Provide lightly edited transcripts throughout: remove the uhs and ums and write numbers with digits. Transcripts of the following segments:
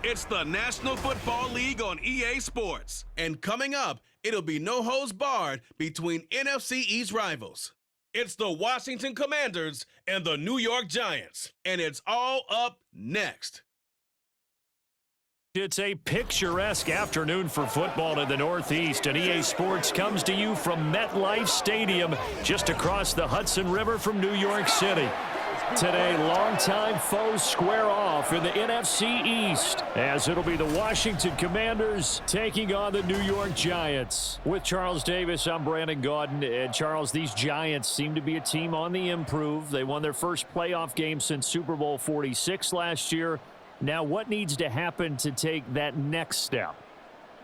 It's the National Football League on EA Sports. And coming up, it'll be no holds barred between NFC East rivals. It's the Washington Commanders and the New York Giants. And it's all up next. It's a picturesque afternoon for football in the Northeast, and EA Sports comes to you from MetLife Stadium, just across the Hudson River from New York City. Today, longtime foes square off in the NFC East, as it'll be the Washington Commanders taking on the New York Giants. With Charles Davis, I'm Brandon Gaudin. And Charles, these Giants seem to be a team on the improve. They won their first playoff game since Super Bowl 46 last year. Now, what needs to happen to take that next step?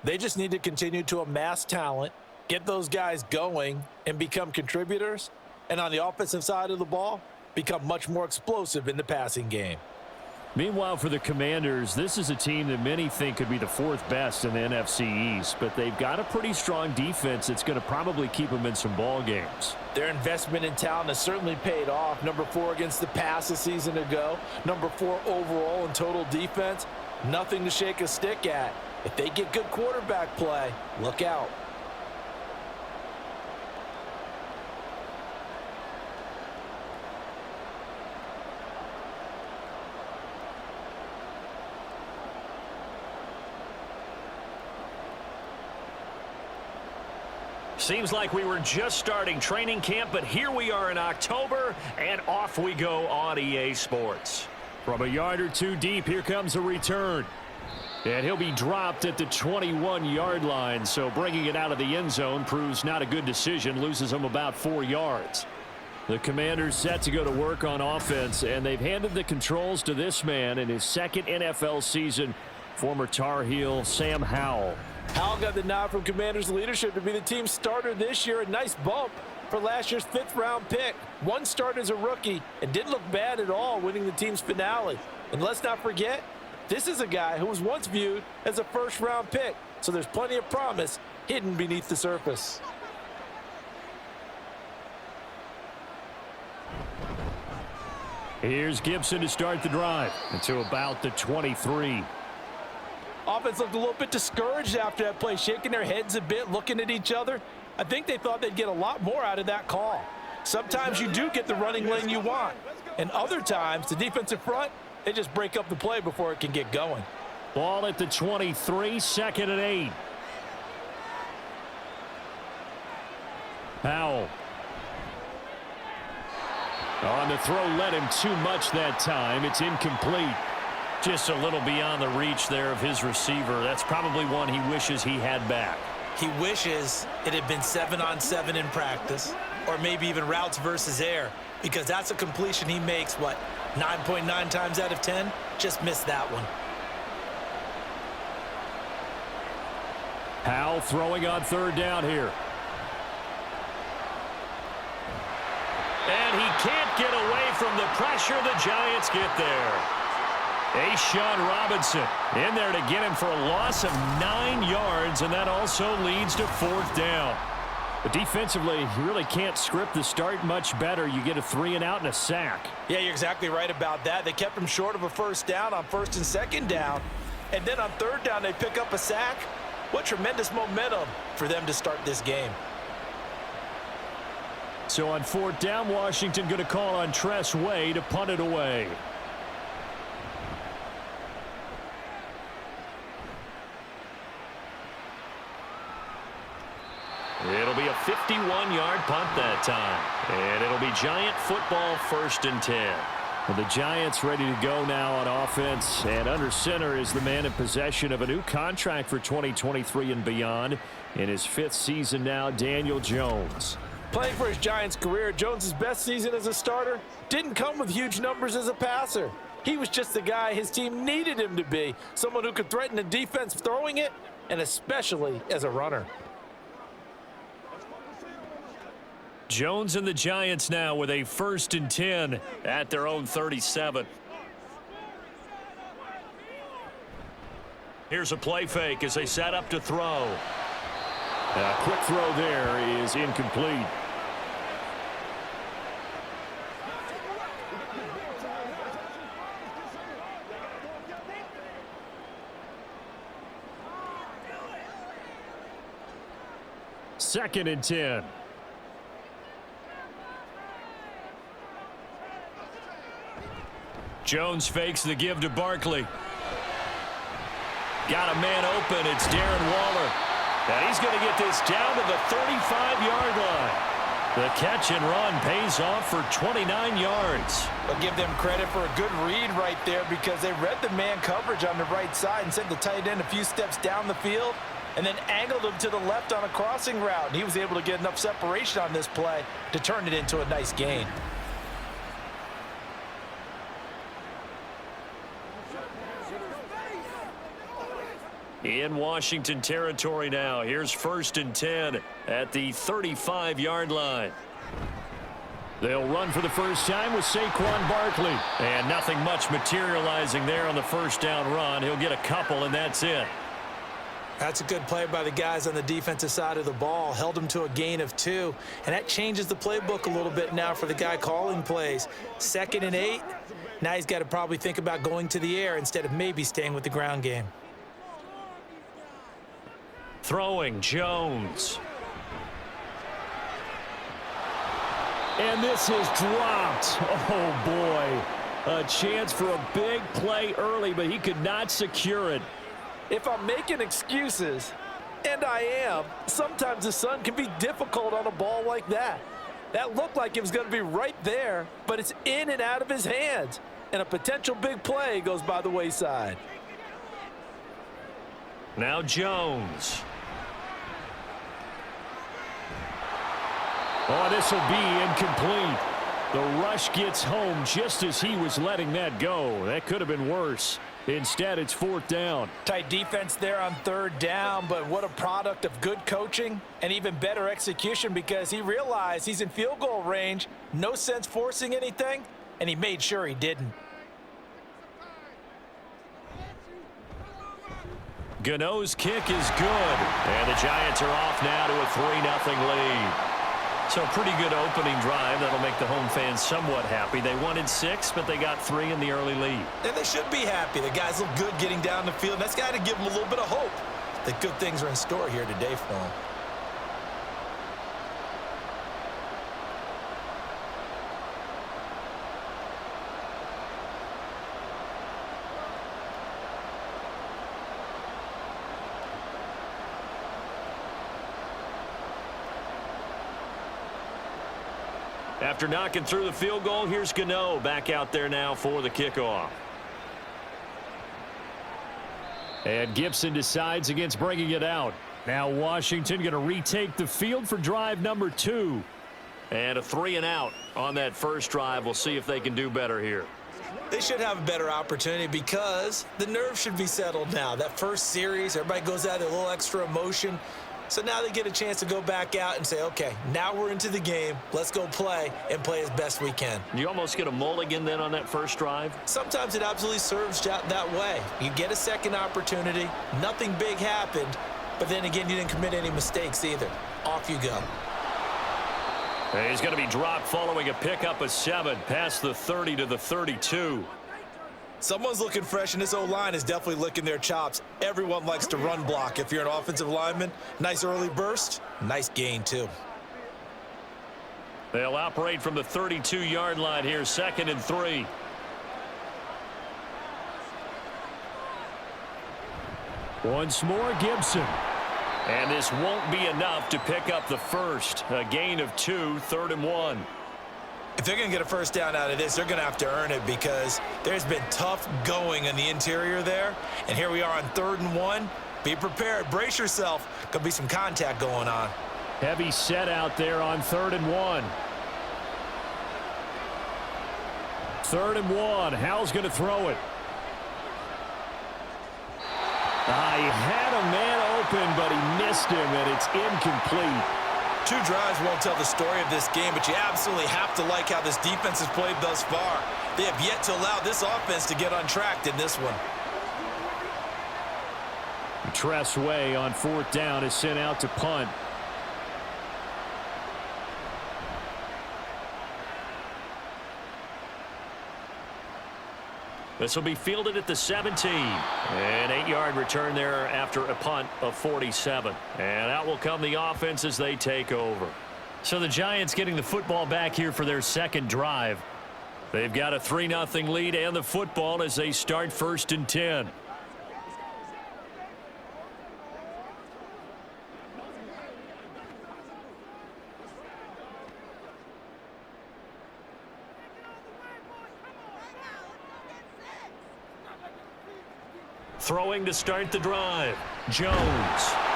They just need to continue to amass talent, get those guys going, and become contributors. And on the offensive side of the ball, become much more explosive in the passing game. Meanwhile, for the Commanders, this is a team that many think could be the fourth best in the NFC East, but they've got a pretty strong defense that's going to probably keep them in some ball games. Their investment in talent has certainly paid off. Number 4 against the pass a season ago. Number 4 overall in total defense. Nothing to shake a stick at. If they get good quarterback play, look out. Seems like we were just starting training camp, but here we are in October, and off we go on EA Sports. From a yard or two deep, here comes a return. And he'll be dropped at the 21-yard line, so bringing it out of the end zone proves not a good decision, loses him about 4 yards. The Commanders set to go to work on offense, and they've handed the controls to this man in his second NFL season, former Tar Heel Sam Howell. Howell got the nod from Commanders leadership to be the team starter this year. A nice bump for last year's 5th-round pick. One start as a rookie and didn't look bad at all, winning the team's finale. And let's not forget, this is a guy who was once viewed as a first-round pick. So there's plenty of promise hidden beneath the surface. Here's Gibson to start the drive into about the 23. Offense looked a little bit discouraged after that play, shaking their heads a bit, looking at each other. I think they thought they'd get a lot more out of that call. Sometimes you do get the running lane you want, and other times the defensive front, they just break up the play before it can get going. Ball at the 23, 2nd and 8. Howell. On the throw, led him too much that time. It's incomplete. Just a little beyond the reach there of his receiver. That's probably one he wishes he had back. He wishes it had been 7-on-7 in practice, or maybe even routes versus air, because that's a completion he makes, 9.9 times out of 10? Just missed that one. Howell throwing on 3rd down here. And he can't get away from the pressure. The Giants get there. A'Shawn Robinson in there to get him for a loss of 9 yards, and that also leads to 4th down. But defensively, you really can't script the start much better. You get a 3-and-out and a sack. Yeah, you're exactly right about that. They kept him short of a 1st down on 1st and 2nd down, and then on 3rd down they pick up a sack. What tremendous momentum for them to start this game. So on 4th down, Washington going to call on Tress Way to punt it away. It'll be a 51-yard punt that time. And it'll be Giant football, 1st and 10. Well, the Giants ready to go now on offense. And under center is the man in possession of a new contract for 2023 and beyond. In his 5th season now, Daniel Jones. Playing for his Giants career, Jones' best season as a starter didn't come with huge numbers as a passer. He was just the guy his team needed him to be. Someone who could threaten the defense throwing it, and especially as a runner. Jones and the Giants now with a 1st and 10 at their own 37. Here's a play fake as they set up to throw. A quick throw there is incomplete. 2nd and 10. Jones fakes the give to Barkley. Got a man open. It's Darren Waller. And he's going to get this down to the 35-yard line. The catch and run pays off for 29 yards. I'll give them credit for a good read right there because they read the man coverage on the right side and sent the tight end a few steps down the field and then angled him to the left on a crossing route. And he was able to get enough separation on this play to turn it into a nice gain. In Washington territory now. Here's 1st and 10 at the 35-yard line. They'll run for the first time with Saquon Barkley. And nothing much materializing there on the first down run. He'll get a couple, and that's it. That's a good play by the guys on the defensive side of the ball. Held him to a gain of 2. And that changes the playbook a little bit now for the guy calling plays. 2nd and 8. Now he's got to probably think about going to the air instead of maybe staying with the ground game. Throwing Jones. And this is dropped. Oh, boy. A chance for a big play early, but he could not secure it. If I'm making excuses, and I am, sometimes the sun can be difficult on a ball like that. That looked like it was going to be right there, but it's in and out of his hands. And a potential big play goes by the wayside. Now Jones. Oh, this will be incomplete. The rush gets home just as he was letting that go. That could have been worse. Instead, it's 4th down. Tight defense there on 3rd down, but what a product of good coaching and even better execution because he realized he's in field goal range. No sense forcing anything, and he made sure he didn't. Gano's kick is good. And the Giants are off now to a 3-0 lead. So a pretty good opening drive. That'll make the home fans somewhat happy. They wanted 6, but they got 3 in the early lead. And they should be happy. The guys look good getting down the field. That's got to give them a little bit of hope that good things are in store here today for them. After knocking through the field goal, here's Gano back out there now for the kickoff. And Gibson decides against bringing it out. Now Washington going to retake the field for drive number 2. And a 3-and-out on that first drive. We'll see if they can do better here. They should have a better opportunity because the nerves should be settled now. That first series, everybody goes out there, a little extra emotion. So now they get a chance to go back out and say, okay, now we're into the game. Let's go play and play as best we can. You almost get a mulligan then on that first drive? Sometimes it absolutely serves that way. You get a second opportunity. Nothing big happened. But then again, you didn't commit any mistakes either. Off you go. And he's going to be dropped following a pickup of 7 past the 30 to the 32. Someone's looking fresh, and this O-line is definitely licking their chops. Everyone likes to run block. If you're an offensive lineman, nice early burst, nice gain too. They'll operate from the 32-yard line here, 2nd and 3. Once more, Gibson. And this won't be enough to pick up the first. A gain of 2, 3rd and 1. If they're going to get a first down out of this, they're going to have to earn it because there's been tough going in the interior there. And here we are on 3rd and 1. Be prepared. Brace yourself. Going to be some contact going on. Heavy set out there on 3rd and 1. 3rd and 1. Hal's going to throw it. He had a man open, but he missed him, and it's incomplete. 2 drives won't tell the story of this game, but you absolutely have to like how this defense has played thus far. They have yet to allow this offense to get untracked in this one. Tress Way on 4th down is sent out to punt. This will be fielded at the 17. An 8-yard return there after a punt of 47. And out will come the offense as they take over. So the Giants getting the football back here for their second drive. They've got a 3-0 lead and the football as they start 1st and 10. Throwing to start the drive. Jones.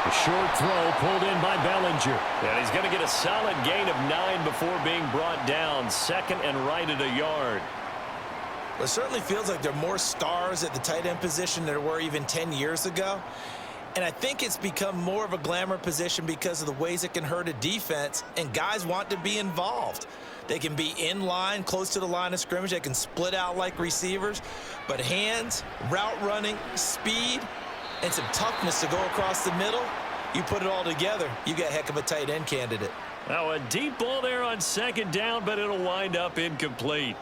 A short throw pulled in by Bellinger. And he's going to get a solid gain of 9 before being brought down. 2nd and right at a yard. Well, it certainly feels like there are more stars at the tight end position than there were even 10 years ago. And I think it's become more of a glamour position because of the ways it can hurt a defense, and guys want to be involved. They can be in line, close to the line of scrimmage. They can split out like receivers. But hands, route running, speed, and some toughness to go across the middle, you put it all together, you got a heck of a tight end candidate. Now a deep ball there on 2nd down, but it'll wind up incomplete.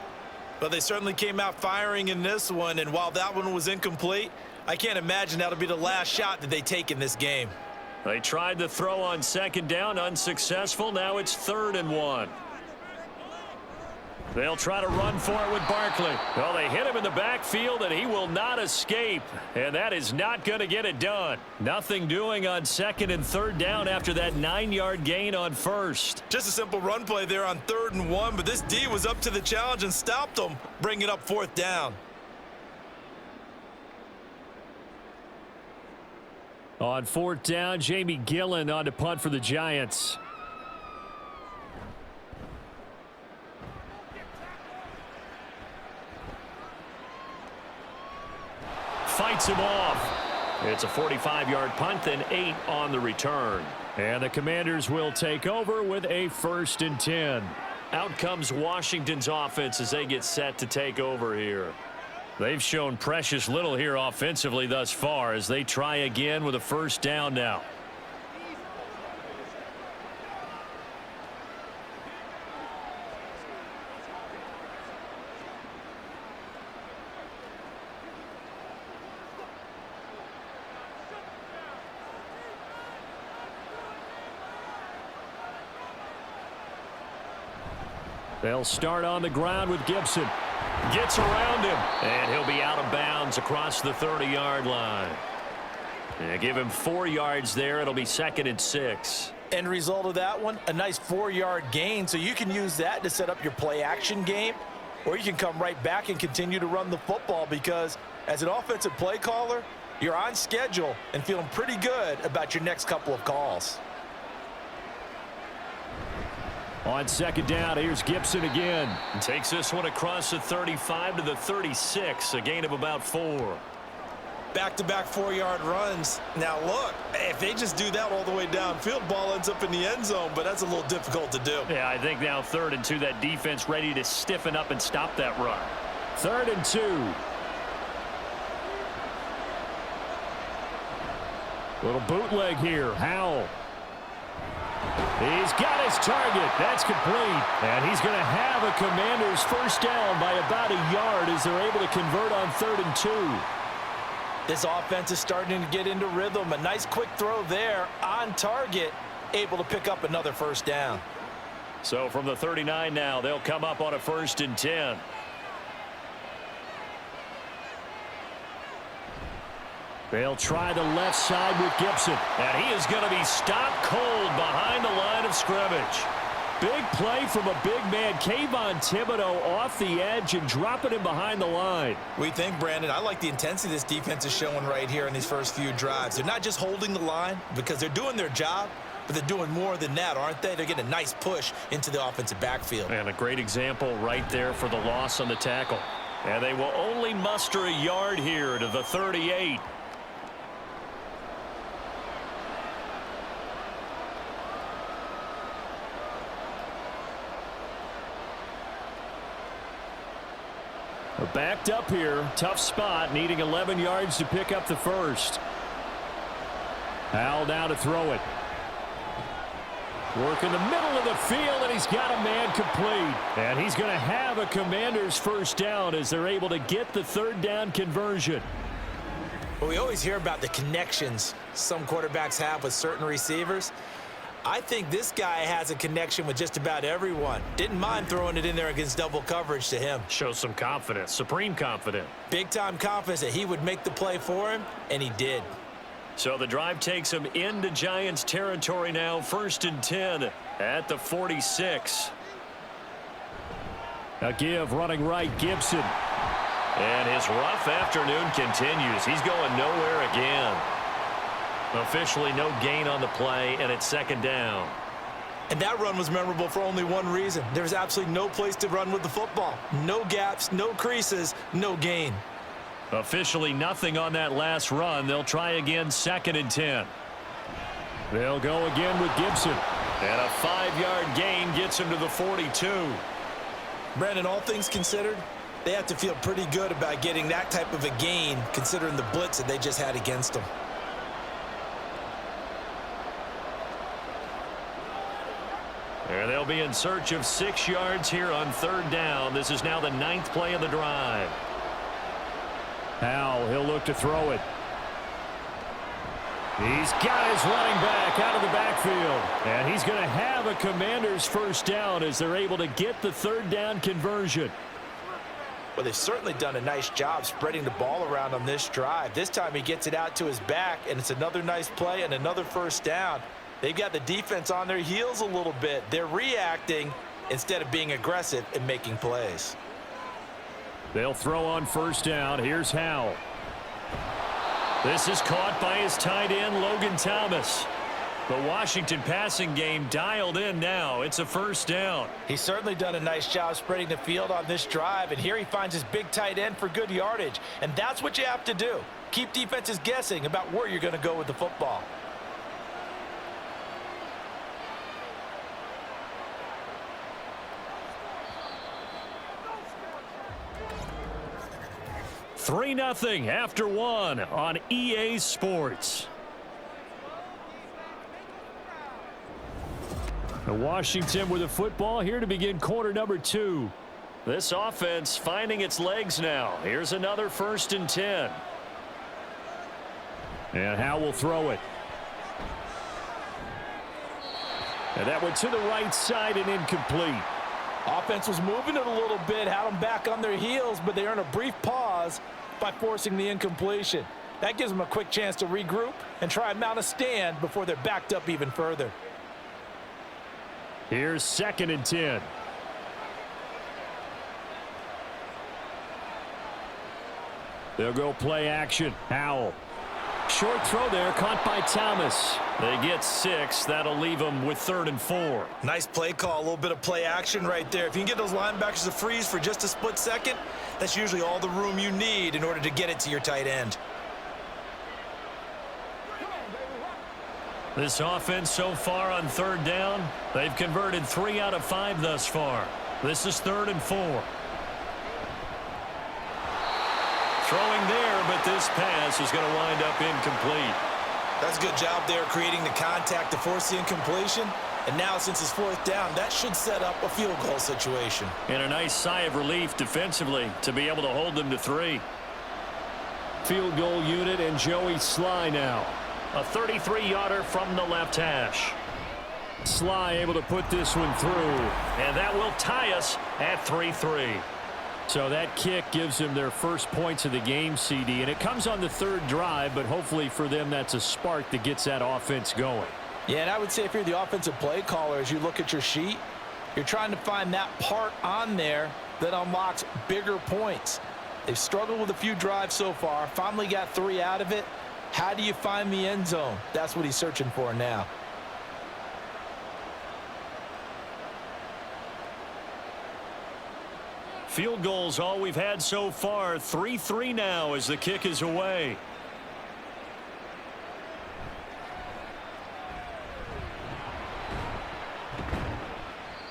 Well, they certainly came out firing in this one, and while that one was incomplete, I can't imagine that'll be the last shot that they take in this game. They tried the throw on 2nd down, unsuccessful. Now it's 3rd and 1. They'll try to run for it with Barkley. Well, they hit him in the backfield, and he will not escape. And that is not going to get it done. Nothing doing on 2nd and 3rd down after that 9-yard gain on 1st. Just a simple run play there on 3rd and 1, but this D was up to the challenge and stopped them, bringing it up 4th down. On 4th down, Jamie Gillen on to punt for the Giants. Fights him off. It's a 45-yard punt, then 8 on the return. And the Commanders will take over with a 1st and 10. Out comes Washington's offense as they get set to take over here. They've shown precious little here offensively thus far as they try again with a 1st down now. They'll start on the ground with Gibson. Gets around him, and he'll be out of bounds across the 30-yard line. And give him 4 yards there. It'll be 2nd and 6. End result of that one, a nice 4-yard gain, so you can use that to set up your play-action game, or you can come right back and continue to run the football because as an offensive play caller, you're on schedule and feeling pretty good about your next couple of calls. On 2nd down, here's Gibson again. Takes this one across the 35 to the 36, a gain of about 4. Back-to-back 4-yard runs. Now, look, if they just do that all the way downfield, ball ends up in the end zone, but that's a little difficult to do. Yeah, I think now 3rd and 2, that defense ready to stiffen up and stop that run. 3rd and 2. Little bootleg here. Howell. He's got his target. That's complete. And he's going to have a Commanders 1st down by about a yard as they're able to convert on 3rd and 2. This offense is starting to get into rhythm. A nice quick throw there on target, able to pick up another 1st down. So from the 39 now, they'll come up on a 1st and 10. They'll try the left side with Gibson. And he is going to be stopped cold behind the line of scrimmage. Big play from a big man, Kayvon Thibodeau, off the edge and dropping him behind the line. We think, Brandon, I like the intensity this defense is showing right here in these first few drives. They're not just holding the line because they're doing their job, but they're doing more than that, aren't they? They're getting a nice push into the offensive backfield. And a great example right there for the loss on the tackle. And they will only muster a yard here to the 38. Backed up here, tough spot, needing 11 yards to pick up the 1st. Howell now to throw it. Working the middle of the field, and he's got a man complete. And he's going to have a Commanders first down as they're able to get the third down conversion. Well, we always hear about the connections some quarterbacks have with certain receivers. I think this guy has a connection with just about everyone. Didn't mind throwing it in there against double coverage to him. Shows some confidence, supreme confidence. Big-time confidence that he would make the play for him, and he did. So the drive takes him into Giants territory now, 1st and 10 at the 46. A give running right, Gibson. And his rough afternoon continues. He's going nowhere again. Officially no gain on the play, and it's 2nd down. And that run was memorable for only one reason. There was absolutely no place to run with the football. No gaps, no creases, no gain. Officially nothing on that last run. They'll try again, 2nd and 10. They'll go again with Gibson. And a 5-yard gain gets him to the 42. Brandon, all things considered, they have to feel pretty good about getting that type of a gain considering the blitz that they just had against them. And they'll be in search of 6 yards here on 3rd down. This is now the 9th play of the drive. Howell, he'll look to throw it. He's got his running back out of the backfield. And he's going to have a Commanders first down as they're able to get the 3rd down conversion. Well, they've certainly done a nice job spreading the ball around on this drive. This time he gets it out to his back, and it's another nice play and another first down. They've got the defense on their heels a little bit. They're reacting instead of being aggressive and making plays. They'll throw on 1st down. Here's Howell. This is caught by his tight end, Logan Thomas. The Washington passing game dialed in now. It's a 1st down. He's certainly done a nice job spreading the field on this drive, and here he finds his big tight end for good yardage. And that's what you have to do. Keep defenses guessing about where you're going to go with the football. Three 3-0 after 1 on EA Sports. Washington with the football here to begin quarter number 2. This offense finding its legs now. Here's another 1st and 10. And Howell will throw it. And that went to the right side and incomplete. Offense was moving it a little bit, had them back on their heels, but they earned a brief pause by forcing the incompletion. That gives them a quick chance to regroup and try and mount a stand before they're backed up even further. Here's 2nd and 10. They'll go play action. Howell. Short throw there, caught by Thomas. They get 6. That'll leave them with 3rd and 4. Nice play call, a little bit of play action right there. If you can get those linebackers to freeze for just a split second, that's usually all the room you need in order to get it to your tight end. This offense so far on 3rd down, they've converted 3 out of 5 thus far. This is 3rd and 4. Throwing there, but this pass is going to wind up incomplete. That's a good job there creating the contact to force the incompletion. And now since it's 4th down, that should set up a field goal situation. And a nice sigh of relief defensively to be able to hold them to 3. Field goal unit and Joey Sly now. A 33-yarder from the left hash. Sly able to put this one through. And that will tie us at 3-3. So that kick gives them their first points of the game, CD. And it comes on the 3rd drive, but hopefully for them that's a spark that gets that offense going. Yeah, and I would say if you're the offensive play caller, as you look at your sheet, you're trying to find that part on there that unlocks bigger points. They've struggled with a few drives so far, finally got 3 out of it. How do you find the end zone? That's what he's searching for now. Field goals all we've had so far. 3-3 now as the kick is away.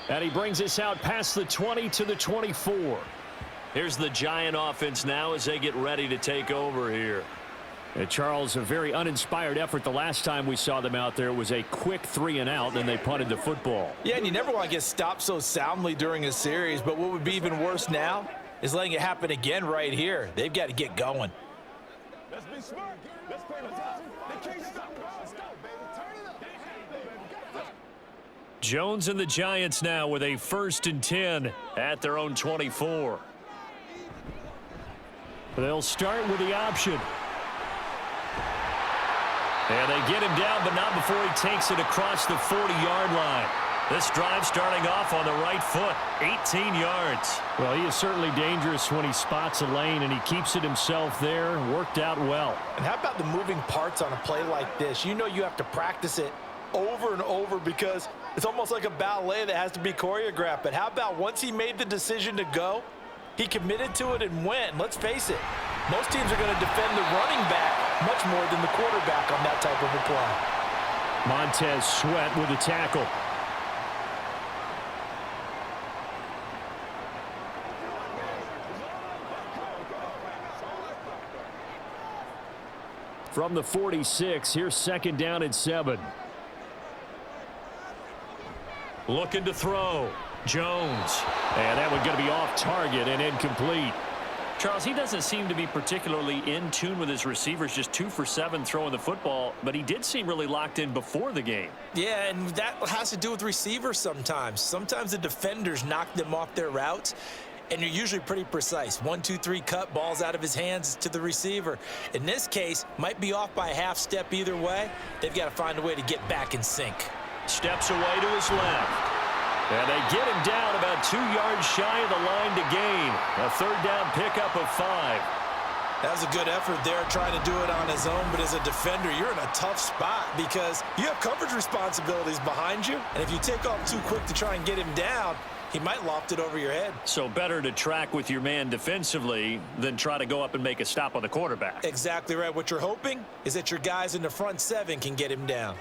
And he brings us out past the 20 to the 24. Here's the Giant offense now as they get ready to take over here. Charles, a very uninspired effort the last time we saw them out there. It was a quick 3-and-out, and they punted the football. Yeah, and you never want to get stopped so soundly during a series, but what would be even worse now is letting it happen again right here. They've got to get going. Let's be smart. Let's play attention. They can't stop us. Let's go, baby. Turn it up. Jones and the Giants now with a 1st and 10 at their own 24. They'll start with the option. And they get him down, but not before he takes it across the 40-yard line. This drive starting off on the right foot, 18 yards. Well, he is certainly dangerous when he spots a lane, and he keeps it himself there. Worked out well. And how about the moving parts on a play like this? You know you have to practice it over and over because it's almost like a ballet that has to be choreographed. But how about once he made the decision to go, he committed to it and went. And let's face it, most teams are going to defend the running back much more than the quarterback on that type of a play. Montez Sweat with a tackle. From the 46, here's 2nd down and 7. Looking to throw. Jones. And that one going to be off target and incomplete. Charles, he doesn't seem to be particularly in tune with his receivers, just 2 for 7 throwing the football, but he did seem really locked in before the game. Yeah, and that has to do with receivers sometimes. Sometimes the defenders knock them off their routes, and you're usually pretty precise. 1, 2, 3 cut, balls out of his hands to the receiver. In this case, might be off by a half step either way. They've got to find a way to get back in sync. Steps away to his left. And they get him down about 2 yards shy of the line to gain. A 3rd down pickup of 5. That was a good effort there trying to do it on his own, but as a defender, you're in a tough spot because you have coverage responsibilities behind you, and if you take off too quick to try and get him down, he might loft it over your head. So better to track with your man defensively than try to go up and make a stop on the quarterback. Exactly right. What you're hoping is that your guys in the front 7 can get him down.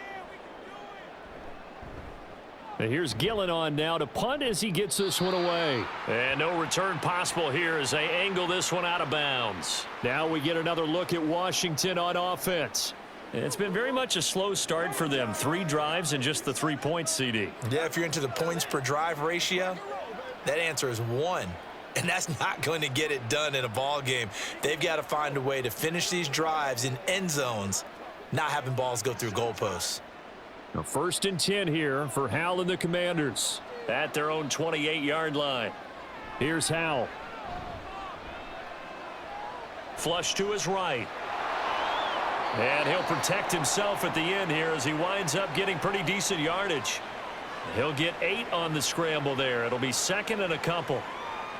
And here's Gillen on now to punt as he gets this one away. And no return possible here as they angle this one out of bounds. Now we get another look at Washington on offense. It's been very much a slow start for them. 3 drives and just the 3 points, CD. Yeah, if you're into the points per drive ratio, that answer is 1. And that's not going to get it done in a ball game. They've got to find a way to finish these drives in end zones, not having balls go through goalposts. A 1st and 10 here for Howell and the Commanders at their own 28-yard line. Here's Howell. Flush to his right. And he'll protect himself at the end here as he winds up getting pretty decent yardage. He'll get 8 on the scramble there. It'll be 2nd and a couple.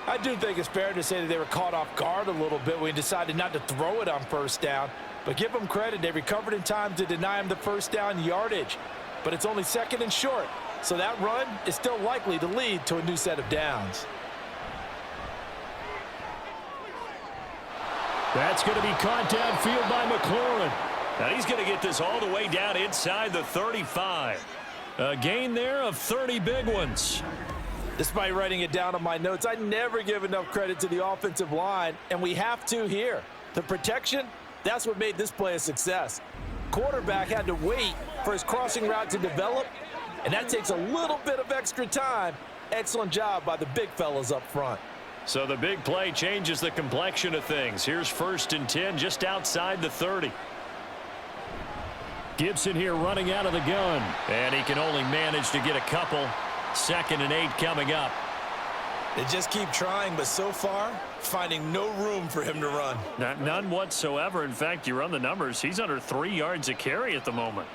I do think it's fair to say that they were caught off guard a little bit when he decided not to throw it on 1st down. But give them credit. They recovered in time to deny him the 1st down yardage. But it's only 2nd and short. So that run is still likely to lead to a new set of downs. That's going to be caught downfield by McLaurin. Now he's going to get this all the way down inside the 35. A gain there of 30 big ones. Despite writing it down on my notes, I never give enough credit to the offensive line, and we have to here. The protection, that's what made this play a success. Quarterback had to wait for his crossing route to develop, and that takes a little bit of extra time. Excellent job by the big fellas up front. So the big play changes the complexion of things. Here's 1st and 10 just outside the 30. Gibson here running out of the gun, and he can only manage to get a couple. 2nd and 8 coming up. They just keep trying, but so far, finding no room for him to run. None whatsoever. In fact, you run the numbers, he's under 3 yards a carry at the moment.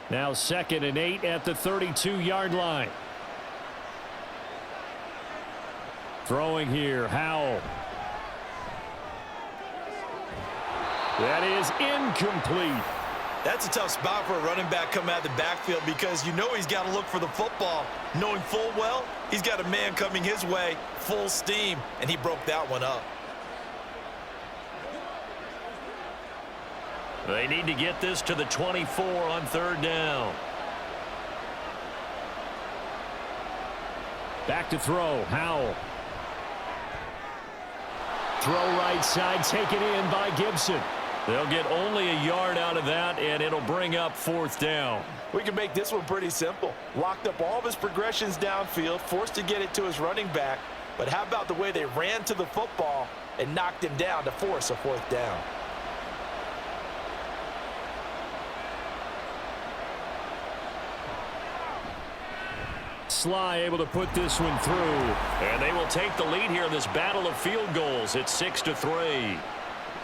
Now 2nd and 8 at the 32-yard line. Throwing here, Howell. That is incomplete. That's a tough spot for a running back coming out of the backfield because you know he's got to look for the football, knowing full well he's got a man coming his way full steam, and he broke that one up. They need to get this to the 24 on 3rd down. Back to throw, Howell. throw right side, taken in by Gibson. They'll get only a yard out of that, and it'll bring up 4th down. We can make this one pretty simple. Locked up all of his progressions downfield, forced to get it to his running back. But how about the way they ran to the football and knocked him down to force a 4th down? Sly able to put this one through. And they will take the lead here in this battle of field goals. It's 6-3.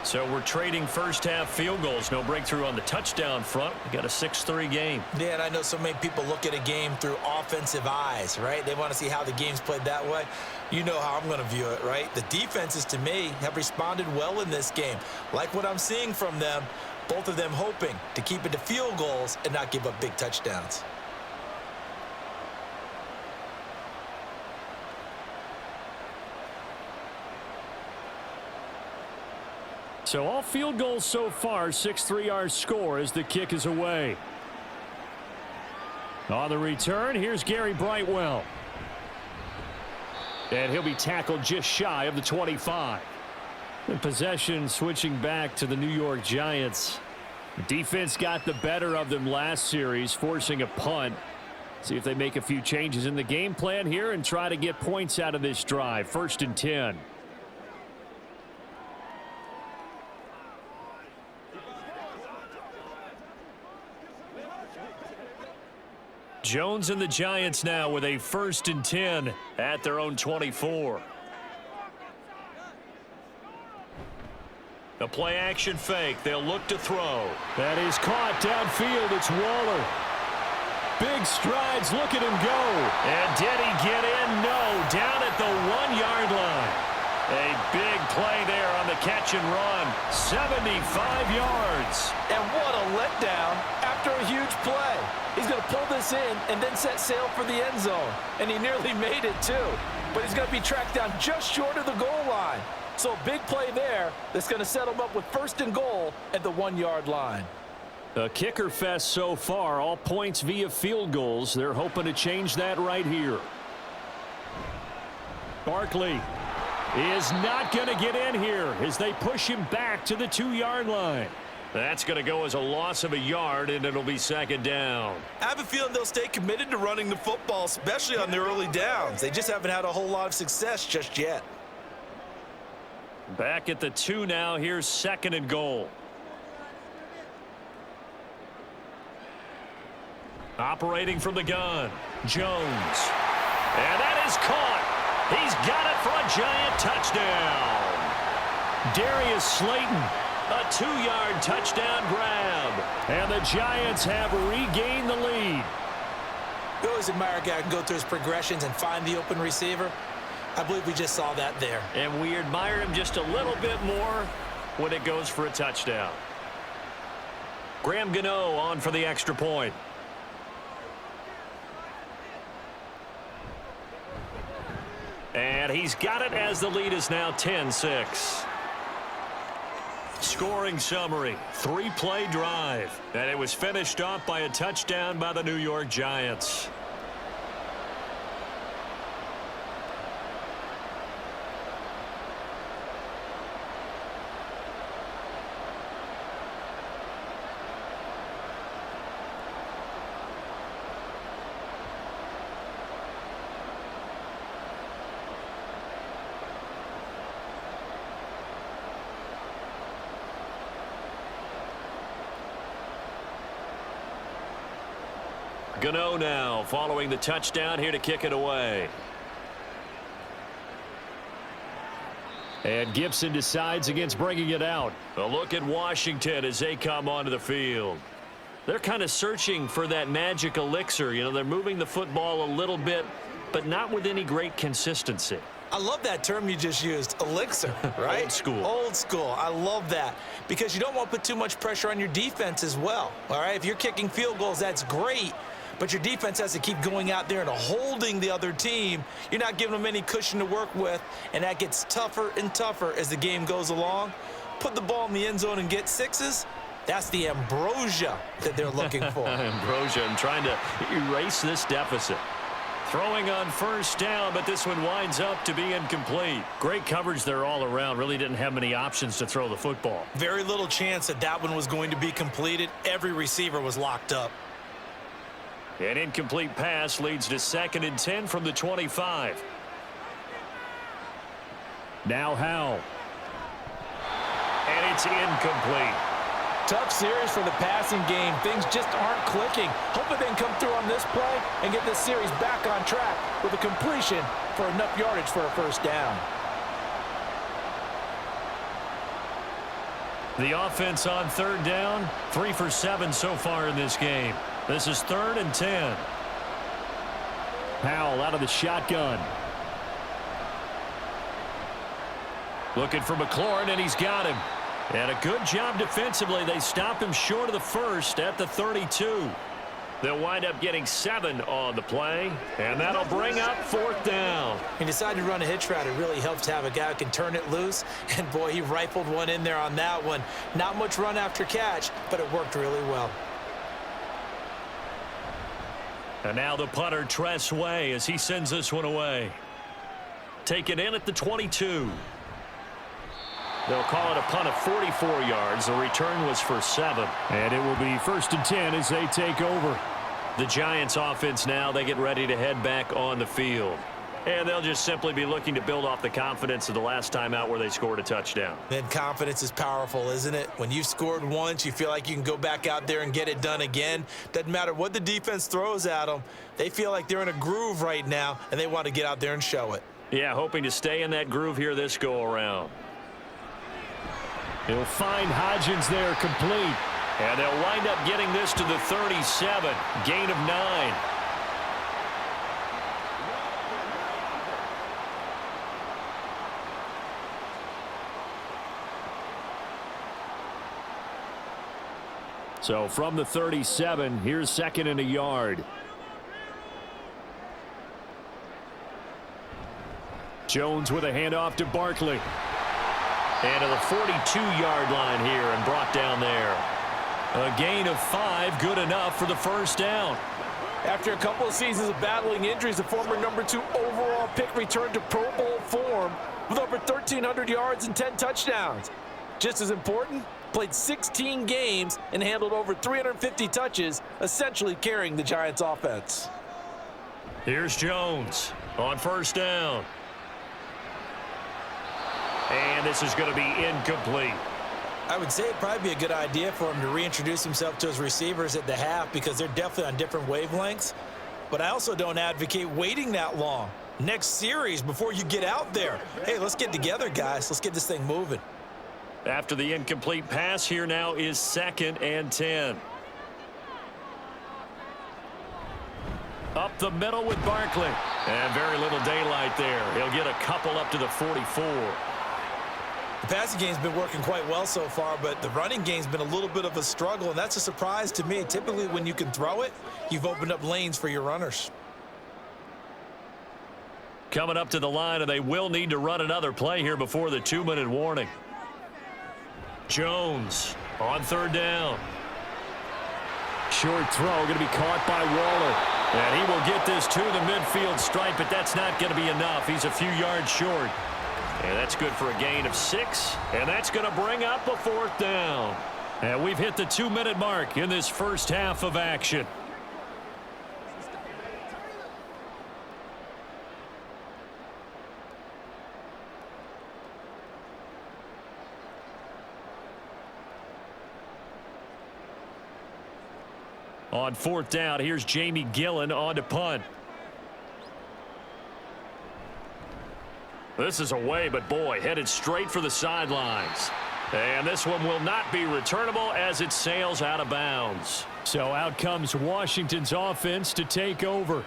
So we're trading first-half field goals. No breakthrough on the touchdown front. We got a 6-3 game. Yeah, and I know so many people look at a game through offensive eyes, right? They want to see how the game's played that way. You know how I'm going to view it, right? The defenses, to me, have responded well in this game. Like what I'm seeing from them, both of them hoping to keep it to field goals and not give up big touchdowns. So all field goals so far, 6-3 our score as the kick is away. On the return, here's Gary Brightwell. And he'll be tackled just shy of the 25. And possession switching back to the New York Giants. Defense got the better of them last series, forcing a punt. See if they make a few changes in the game plan here and try to get points out of this drive. 1st and 10. Jones and the Giants now with a 1st and 10 at their own 24. The play action fake. They'll look to throw. That is caught downfield. It's Waller. Big strides. Look at him go. And did he get in? No. Down at the 1-yard line. A big play there on the catch and run. 75 yards. And what a letdown after a huge play. He's going to pull this in and then set sail for the end zone. And he nearly made it, too. But he's going to be tracked down just short of the goal line. So a big play there that's going to set him up with 1st and goal at the 1-yard line. A kicker fest so far. All points via field goals. They're hoping to change that right here. Barkley is not going to get in here as they push him back to the 2-yard line. That's going to go as a loss of a yard, and it'll be 2nd down. I have a feeling they'll stay committed to running the football, especially on their early downs. They just haven't had a whole lot of success just yet. Back at the 2 now. Here's 2nd and goal. Operating from the gun, Jones. And that is caught. He's got it for a Giant touchdown. Darius Slayton, a 2-yard touchdown grab. And the Giants have regained the lead. We always admire a guy who can go through his progressions and find the open receiver. I believe we just saw that there. And we admire him just a little bit more when it goes for a touchdown. Graham Gano on for the extra point. And he's got it as the lead is now 10-6. Scoring summary, 3-play drive. And it was finished off by a touchdown by the New York Giants. Gano now following the touchdown here to kick it away. And Gibson decides against bringing it out. A look at Washington as they come onto the field. They're kind of searching for that magic elixir. You know, they're moving the football a little bit, but not with any great consistency. I love that term you just used, elixir, right? Old school. Old school. I love that because you don't want to put too much pressure on your defense as well, all right? If you're kicking field goals, that's great, but your defense has to keep going out there and holding the other team. You're not giving them any cushion to work with, and that gets tougher and tougher as the game goes along. Put the ball in the end zone and get sixes. That's the ambrosia that they're looking for. Ambrosia and trying to erase this deficit. Throwing on first down, but this one winds up to be incomplete. Great coverage there all around. Really didn't have many options to throw the football. Very little chance that that one was going to be completed. Every receiver was locked up. An incomplete pass leads to 2nd and 10 from the 25. Now Howell. And it's incomplete. Tough series for the passing game. Things just aren't clicking. Hoping they can come through on this play and get this series back on track with a completion for enough yardage for a first down. The offense on 3rd down, 3 for 7 so far in this game. This is 3rd and 10. Howell out of the shotgun. Looking for McLaurin, and he's got him. And a good job defensively. They stop him short of the first at the 32. They'll wind up getting 7 on the play, and that'll bring up 4th down. He decided to run a hitch route. It really helps to have a guy who can turn it loose, and boy, he rifled one in there on that one. Not much run after catch, but it worked really well. And now the punter, Tress Way, as he sends this one away. Taken in at the 22. They'll call it a punt of 44 yards. The return was for 7. And it will be 1st and 10 as they take over. The Giants offense now, they get ready to head back on the field. And they'll just simply be looking to build off the confidence of the last time out where they scored a touchdown. Then confidence is powerful, isn't it? When you've scored once, you feel like you can go back out there and get it done again. Doesn't matter what the defense throws at them. They feel like they're in a groove right now, and they want to get out there and show it. Yeah, hoping to stay in that groove here this go-around. He'll find Hodgins there complete. And they'll wind up getting this to the 37. Gain of 9. So from the 37, here's 2nd and a yard. Jones with a handoff to Barkley. And to the 42-yard line here and brought down there. A gain of 5, good enough for the first down. After a couple of seasons of battling injuries, the former number 2 overall pick returned to Pro Bowl form with over 1,300 yards and 10 touchdowns. Just as important, played 16 games and handled over 350 touches, essentially carrying the Giants offense. Here's Jones on first down. And this is going to be incomplete. I would say it'd probably be a good idea for him to reintroduce himself to his receivers at the half because they're definitely on different wavelengths. But I also don't advocate waiting that long. Next series before you get out there. Hey, let's get together, guys. Let's get this thing moving. After the incomplete pass, here now is 2nd and 10. Up the middle with Barkley. And very little daylight there. He'll get a couple up to the 44. The passing game's been working quite well so far, but the running game's been a little bit of a struggle, and that's a surprise to me. Typically, when you can throw it, you've opened up lanes for your runners. Coming up to the line, and they will need to run another play here before the 2-minute warning. Jones on 3rd down. Short throw going to be caught by Waller. And he will get this to the midfield stripe, but that's not going to be enough. He's a few yards short. And that's good for a gain of 6. And that's going to bring up a 4th down. And we've hit the 2-minute mark in this first half of action. On 4th down, here's Jamie Gillen on to punt. This is away, but boy, headed straight for the sidelines. And this one will not be returnable as it sails out of bounds. So out comes Washington's offense to take over.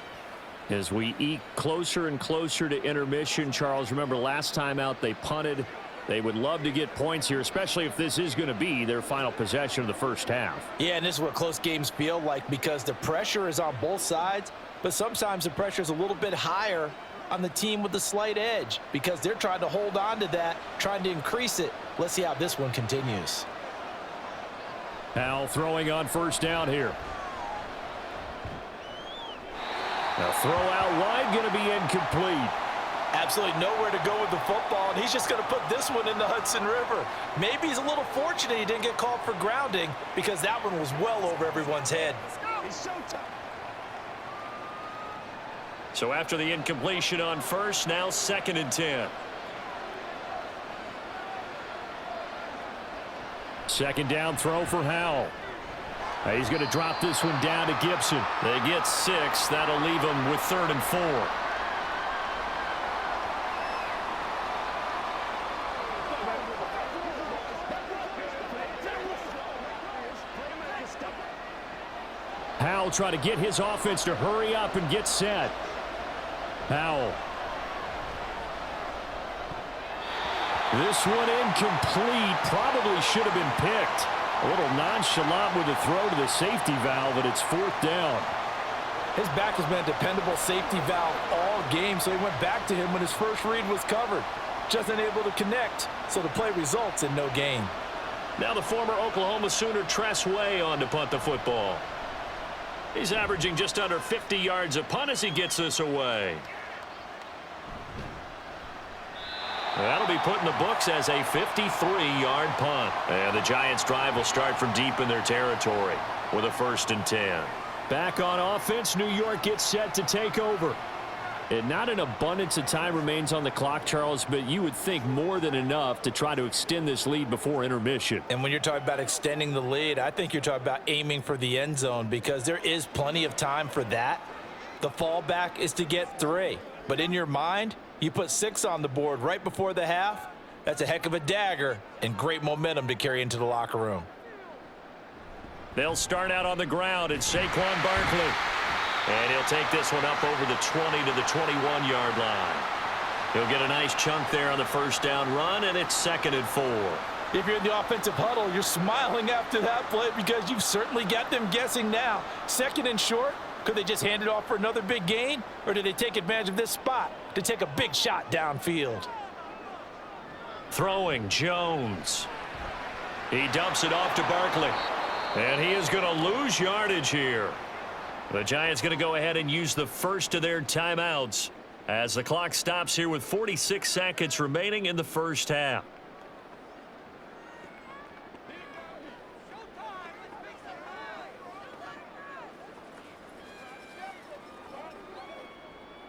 As we eke closer and closer to intermission, Charles, remember last time out they punted. They would love to get points here, especially if this is going to be their final possession of the first half. Yeah, and this is what close games feel like because the pressure is on both sides, but sometimes the pressure is a little bit higher on the team with the slight edge because they're trying to hold on to that, trying to increase it. Let's see how this one continues. Howell throwing on first down here. The throw out wide going to be incomplete. Absolutely nowhere to go with the football, and he's just going to put this one in the Hudson River. Maybe he's a little fortunate he didn't get called for grounding because that one was well over everyone's head. It's showtime. So after the incompletion on first, now 2nd and 10. Second down throw for Howell. He's going to drop this one down to Gibson. They get 6. That'll leave them with 3rd and 4. Howell trying to get his offense to hurry up and get set. Howell. This one incomplete. Probably should have been picked. A little nonchalant with the throw to the safety valve, and it's 4th down. His back has been a dependable safety valve all game, so he went back to him when his first read was covered. Just unable to connect, so the play results in no gain. Now the former Oklahoma Sooner Tress Way on to punt the football. He's averaging just under 50 yards a punt as he gets this away. That'll be put in the books as a 53-yard punt. And the Giants' drive will start from deep in their territory with a 1st and 10. Back on offense, New York gets set to take over. And not an abundance of time remains on the clock, Charles, but you would think more than enough to try to extend this lead before intermission. And when you're talking about extending the lead, I think you're talking about aiming for the end zone because there is plenty of time for that. The fallback is to get 3. But in your mind, you put 6 on the board right before the half. That's a heck of a dagger and great momentum to carry into the locker room. They'll start out on the ground. It's Saquon Barkley. And he'll take this one up over the 20 to the 21-yard line. He'll get a nice chunk there on the 1st down run, and it's 2nd and 4. If you're in the offensive huddle, you're smiling after that play because you've certainly got them guessing now. 2nd and short, could they just hand it off for another big gain, or did they take advantage of this spot to take a big shot downfield? Throwing, Jones. He dumps it off to Barkley. And he is going to lose yardage here. The Giants going to go ahead and use the first of their timeouts as the clock stops here with 46 seconds remaining in the first half.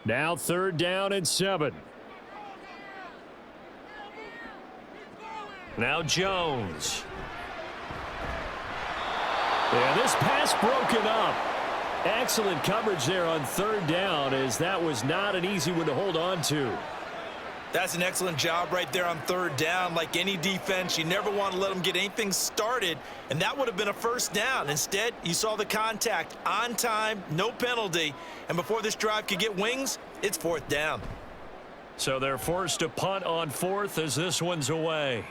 Now 3rd down and 7. Now Jones. And this pass broken up. Excellent coverage there on 3rd down, as that was not an easy one to hold on to. That's an excellent job right there on 3rd down. Like any defense, you never want to let them get anything started, and that would have been a 1st down. Instead, you saw the contact on time, no penalty, and before this drive could get wings, it's 4th down. So they're forced to punt on 4th as this one's away.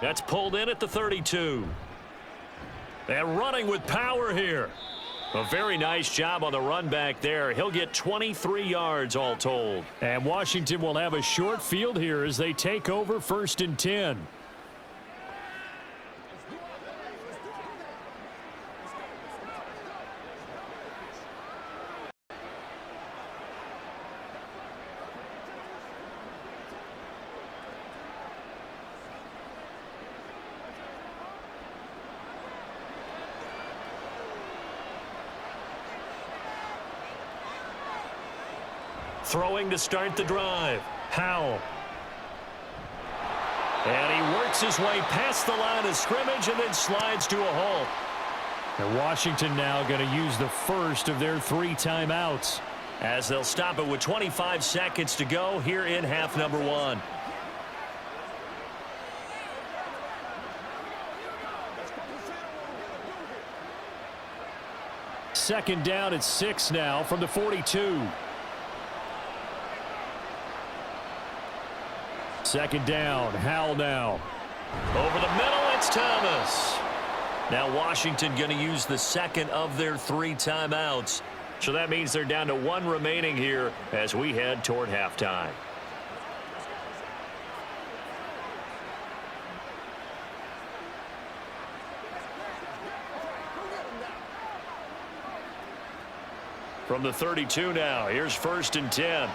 That's pulled in at the 32. And running with power here. A very nice job on the run back there. He'll get 23 yards all told. And Washington will have a short field here as they take over 1st and 10. Throwing to start the drive. Howell. And he works his way past the line of scrimmage and then slides to a halt. And Washington now going to use the first of their 3 timeouts, as they'll stop it with 25 seconds to go here in half number 1. Second down at 6 now from the 42. Second down, Howell now. Over the middle, it's Thomas. Now Washington going to use the second of their 3 timeouts. So that means they're down to 1 remaining here as we head toward halftime. From the 32 now, here's 1st and 10.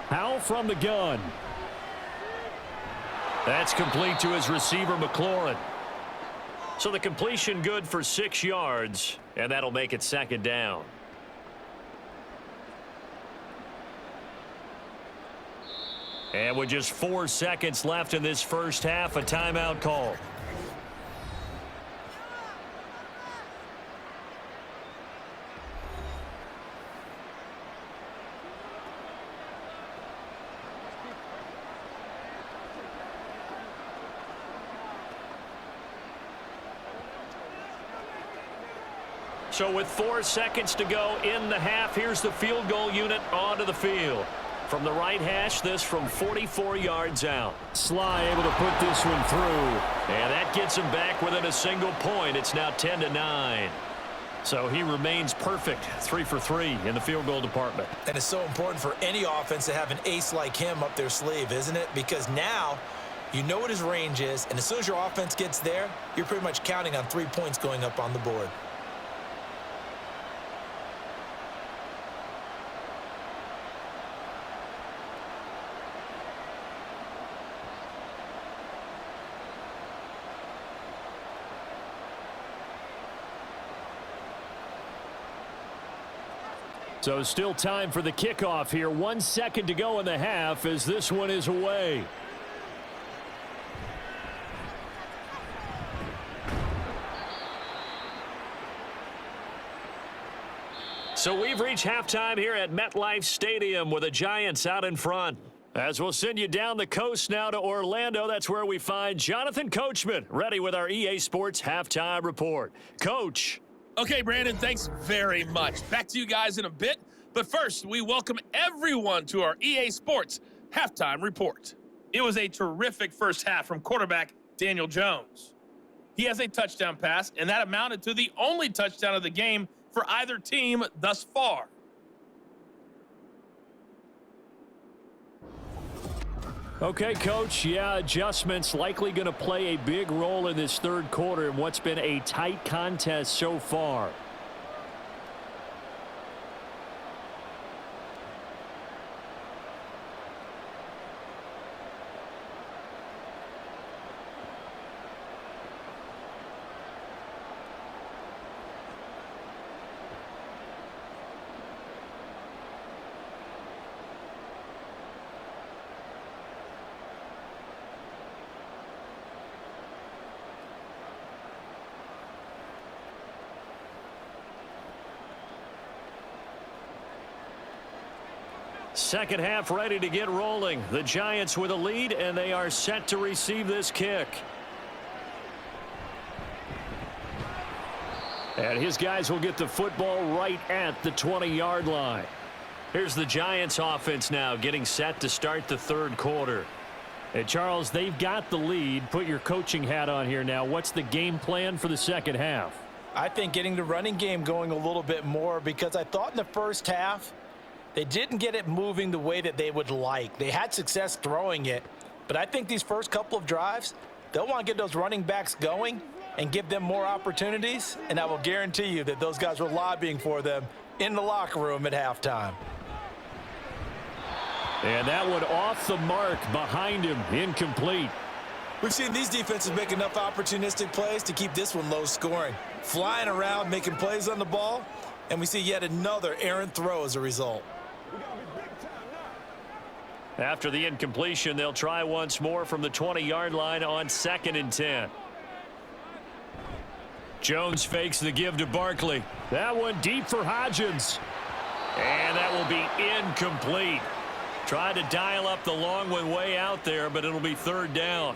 Howell from the gun. That's complete to his receiver, McLaurin. So the completion good for 6 yards, and that'll make it 2nd down. And with just 4 seconds left in this first half, a timeout call. So with 4 seconds to go in the half, here's the field goal unit onto the field. From the right hash, this from 44 yards out. Sly able to put this one through. And that gets him back within a single point. It's now 10-9. So he remains perfect, 3 for 3 in the field goal department. And it's so important for any offense to have an ace like him up their sleeve, isn't it? Because now you know what his range is, and as soon as your offense gets there, you're pretty much counting on 3 points going up on the board. So still time for the kickoff here. 1 second to go in the half as this one is away. So we've reached halftime here at MetLife Stadium with the Giants out in front. As we'll send you down the coast now to Orlando, that's where we find Jonathan Coachman ready with our EA Sports Halftime Report. Coach. Okay, Brandon, thanks very much. Back to you guys in a bit. But first, we welcome everyone to our EA Sports Halftime Report. It was a terrific first half from quarterback Daniel Jones. He has a touchdown pass, and that amounted to the only touchdown of the game for either team thus far. Okay, Coach, yeah, adjustments likely going to play a big role in this third quarter in what's been a tight contest so far. Second half ready to get rolling. The Giants with a lead, and they are set to receive this kick. And his guys will get the football right at the 20-yard line. Here's the Giants offense now getting set to start the third quarter. And Charles, they've got the lead. Put your coaching hat on here now. What's the game plan for the second half? I think getting the running game going a little bit more, because I thought in the first half they didn't get it moving the way that they would like. They had success throwing it, but I think these first couple of drives, they'll want to get those running backs going and give them more opportunities, and I will guarantee you that those guys were lobbying for them in the locker room at halftime. And that one off the mark behind him, incomplete. We've seen these defenses make enough opportunistic plays to keep this one low scoring. Flying around, making plays on the ball, and we see yet another errant throw as a result. After the incompletion, they'll try once more from the 20-yard line on 2nd and 10. Jones fakes the give to Barkley. That one deep for Hodgins. And that will be incomplete. Tried to dial up the long one way out there, but it'll be 3rd down.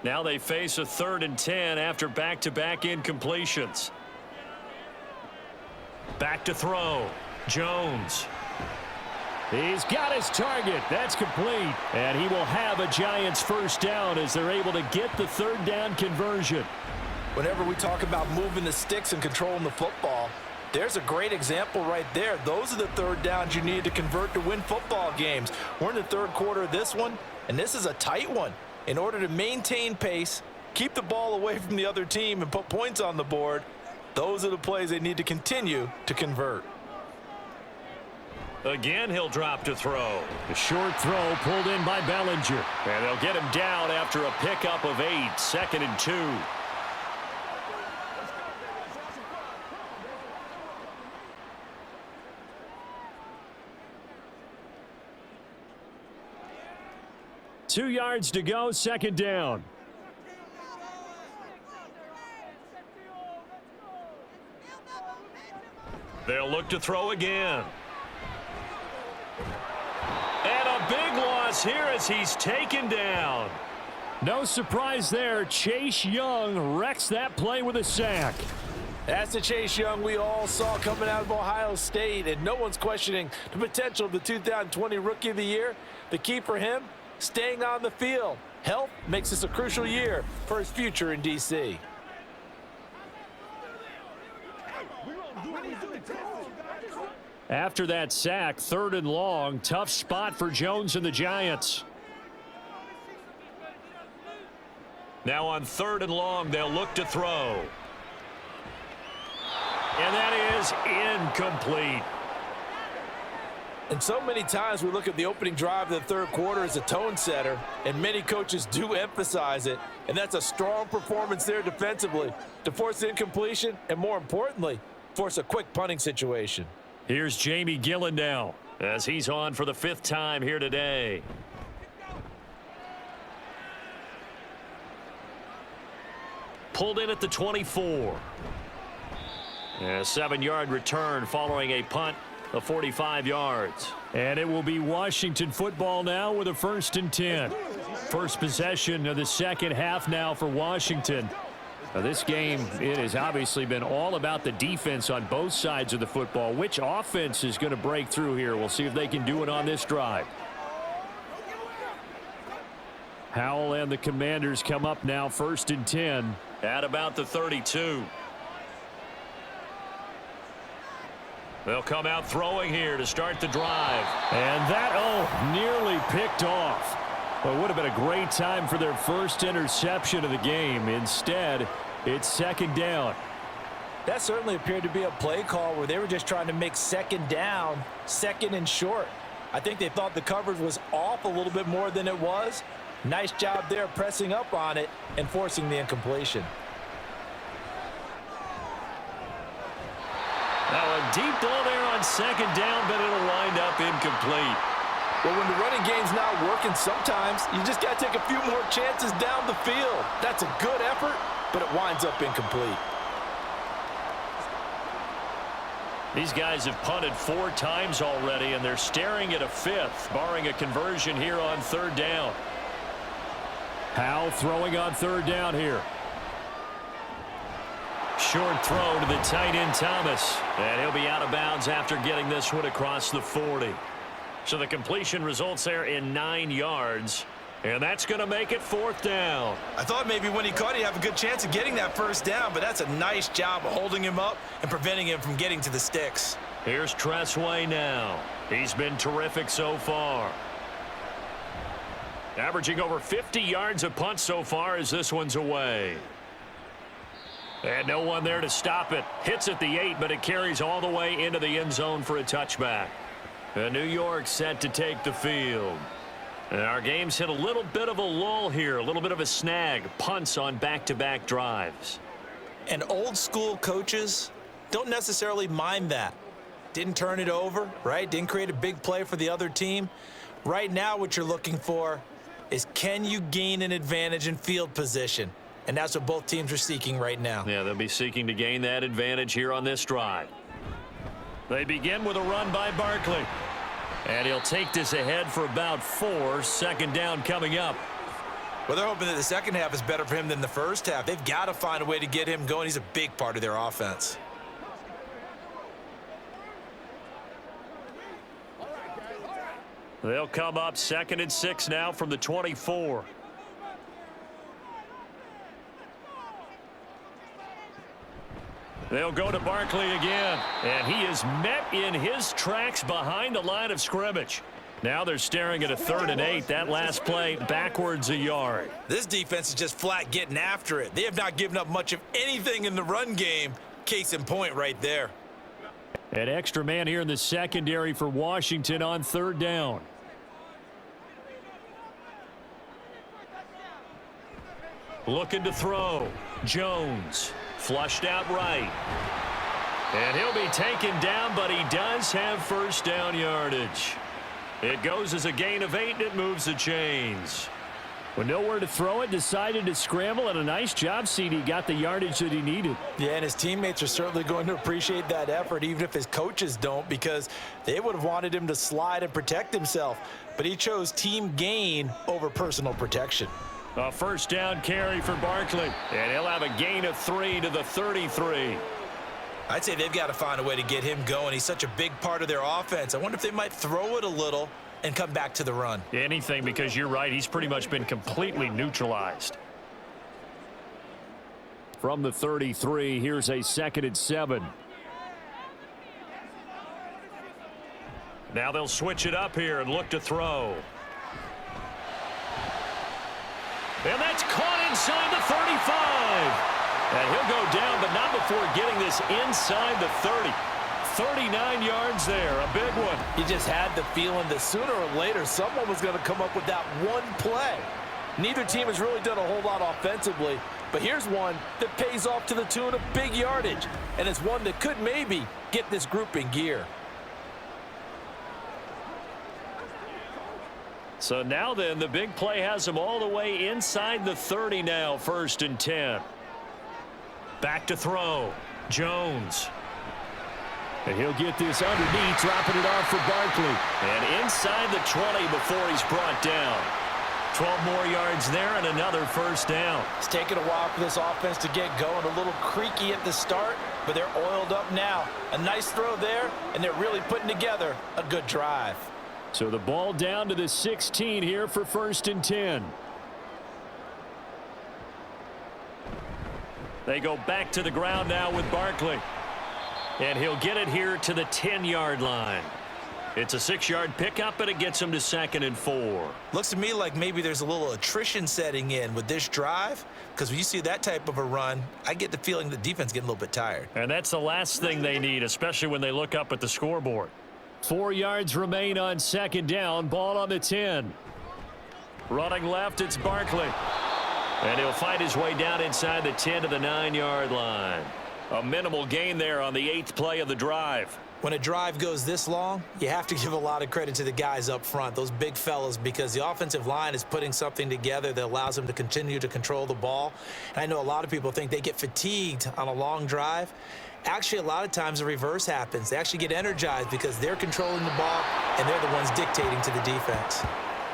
Now they face a 3rd and 10 after back-to-back incompletions. Back to throw. Jones. He's got his target. That's complete. And he will have a Giants first down as they're able to get the 3rd down conversion. Whenever we talk about moving the sticks and controlling the football, There's a great example right there. Those are the third downs you need to convert to win football games. We're in the third quarter of this one, and this is a tight one. In order to maintain pace, keep the ball away from the other team, and put points on the board, those are the plays they need to continue to convert. Again, he'll drop to throw. A short throw pulled in by Bellinger. And they'll get him down after a pickup of 8, 2nd and 2. Two yards to go, 2nd down. They'll look to throw again. And a big loss here as he's taken down. No surprise there. Chase Young wrecks that play with a sack. That's the Chase Young we all saw coming out of Ohio State, and no one's questioning the potential of the 2020 Rookie of the Year. The key for him, staying on the field. Health makes this a crucial year for his future in D.C. After that sack, 3rd and long. Tough spot for Jones and the Giants. Now on 3rd and long, they'll look to throw. And that is incomplete. And so many times we look at the opening drive of the third quarter as a tone setter, and many coaches do emphasize it, and that's a strong performance there defensively to force incompletion and, more importantly, force a quick punting situation. Here's Jamie Gillen now. As he's on for the 5th time here today. Pulled in at the 24. A 7-yard return following a punt of 45 yards. And it will be Washington football now with a 1st and 10. First possession of the second half now for Washington. Now this game, it has obviously been all about the defense on both sides of the football. Which offense is going to break through here? We'll see if they can do it on this drive. Howell and the Commanders come up now 1st and 10. At about the 32. They'll come out throwing here to start the drive. And that, nearly picked off. Well, it would have been a great time for their first interception of the game. Instead, it's 2nd down. That certainly appeared to be a play call where they were just trying to make 2nd down, 2nd and short. I think they thought the coverage was off a little bit more than it was. Nice job there pressing up on it and forcing the incompletion. Now a deep ball there on 2nd down, but it'll wind up incomplete. Well, when the running game's not working, sometimes you just got to take a few more chances down the field. That's a good effort, but it winds up incomplete. These guys have punted 4 times already, and they're staring at a 5th, barring a conversion here on 3rd down. Howell throwing on 3rd down here. Short throw to the tight end Thomas, and he'll be out of bounds after getting this one across the 40. So the completion results there in 9 yards, and that's going to make it 4th down. I thought maybe when he caught, he'd have a good chance of getting that 1st down, but that's a nice job of holding him up and preventing him from getting to the sticks. Here's Tressway now. He's been terrific so far. Averaging over 50 yards a punt so far as this one's away. And no one there to stop it. Hits at the 8, but it carries all the way into the end zone for a touchback. And New York set to take the field. And our game's hit a little bit of a lull here, a little bit of a snag. Punts on back-to-back drives. And old school coaches don't necessarily mind that. Didn't turn it over, right? Didn't create a big play for the other team. Right now what you're looking for is, can you gain an advantage in field position? And that's what both teams are seeking right now. Yeah, they'll be seeking to gain that advantage here on this drive. They begin with a run by Barkley. And he'll take this ahead for about 4. 2nd down coming up. Well, they're hoping that the second half is better for him than the first half. They've got to find a way to get him going. He's a big part of their offense. They'll come up 2nd and 6 now from the 24. They'll go to Barkley again, and he is met in his tracks behind the line of scrimmage. Now they're staring at a 3rd and 8. That last play backwards a yard. This defense is just flat getting after it. They have not given up much of anything in the run game. Case in point right there. An extra man here in the secondary for Washington on 3rd down. Looking to throw. Jones flushed out right. And he'll be taken down, but he does have 1st down yardage. It goes as a gain of 8, and it moves the chains. With nowhere to throw it, decided to scramble, and a nice job, CD. Got the yardage that he needed. Yeah, and his teammates are certainly going to appreciate that effort, even if his coaches don't, because they would have wanted him to slide and protect himself. But he chose team gain over personal protection. A 1st down carry for Barkley, and he'll have a gain of 3 to the 33. I'd say they've got to find a way to get him going. He's such a big part of their offense. I wonder if they might throw it a little and come back to the run. Anything, because you're right, he's pretty much been completely neutralized. From the 33, here's a 2nd and 7. Now they'll switch it up here and look to throw. And that's caught inside the 35. And he'll go down, but not before getting this inside the 30. 39 yards there, a big one. You just had the feeling that sooner or later someone was going to come up with that one play. Neither team has really done a whole lot offensively, but here's one that pays off to the tune of big yardage, and it's one that could maybe get this group in gear. So now then, the big play has them all the way inside the 30 now, 1st and 10. Back to throw. Jones. And he'll get this underneath, dropping it off for Barkley. And inside the 20 before he's brought down. 12 more yards there and another 1st down. It's taken a while for this offense to get going. A little creaky at the start, but they're oiled up now. A nice throw there, and they're really putting together a good drive. So the ball down to the 16 here for 1st and 10. They go back to the ground now with Barkley. And he'll get it here to the 10-yard line. It's a 6-yard pickup, and it gets him to 2nd and 4. Looks to me like maybe there's a little attrition setting in with this drive, because when you see that type of a run, I get the feeling the defense getting a little bit tired. And that's the last thing they need, especially when they look up at the scoreboard. 4 yards remain on 2nd down. Ball on the 10. Running left, it's Barkley. And he'll fight his way down inside the 10 to the 9-yard line. A minimal gain there on the 8th play of the drive. When a drive goes this long, you have to give a lot of credit to the guys up front, those big fellas, because the offensive line is putting something together that allows them to continue to control the ball. And I know a lot of people think they get fatigued on a long drive. Actually, a lot of times the reverse happens. They actually get energized because they're controlling the ball, and they're the ones dictating to the defense.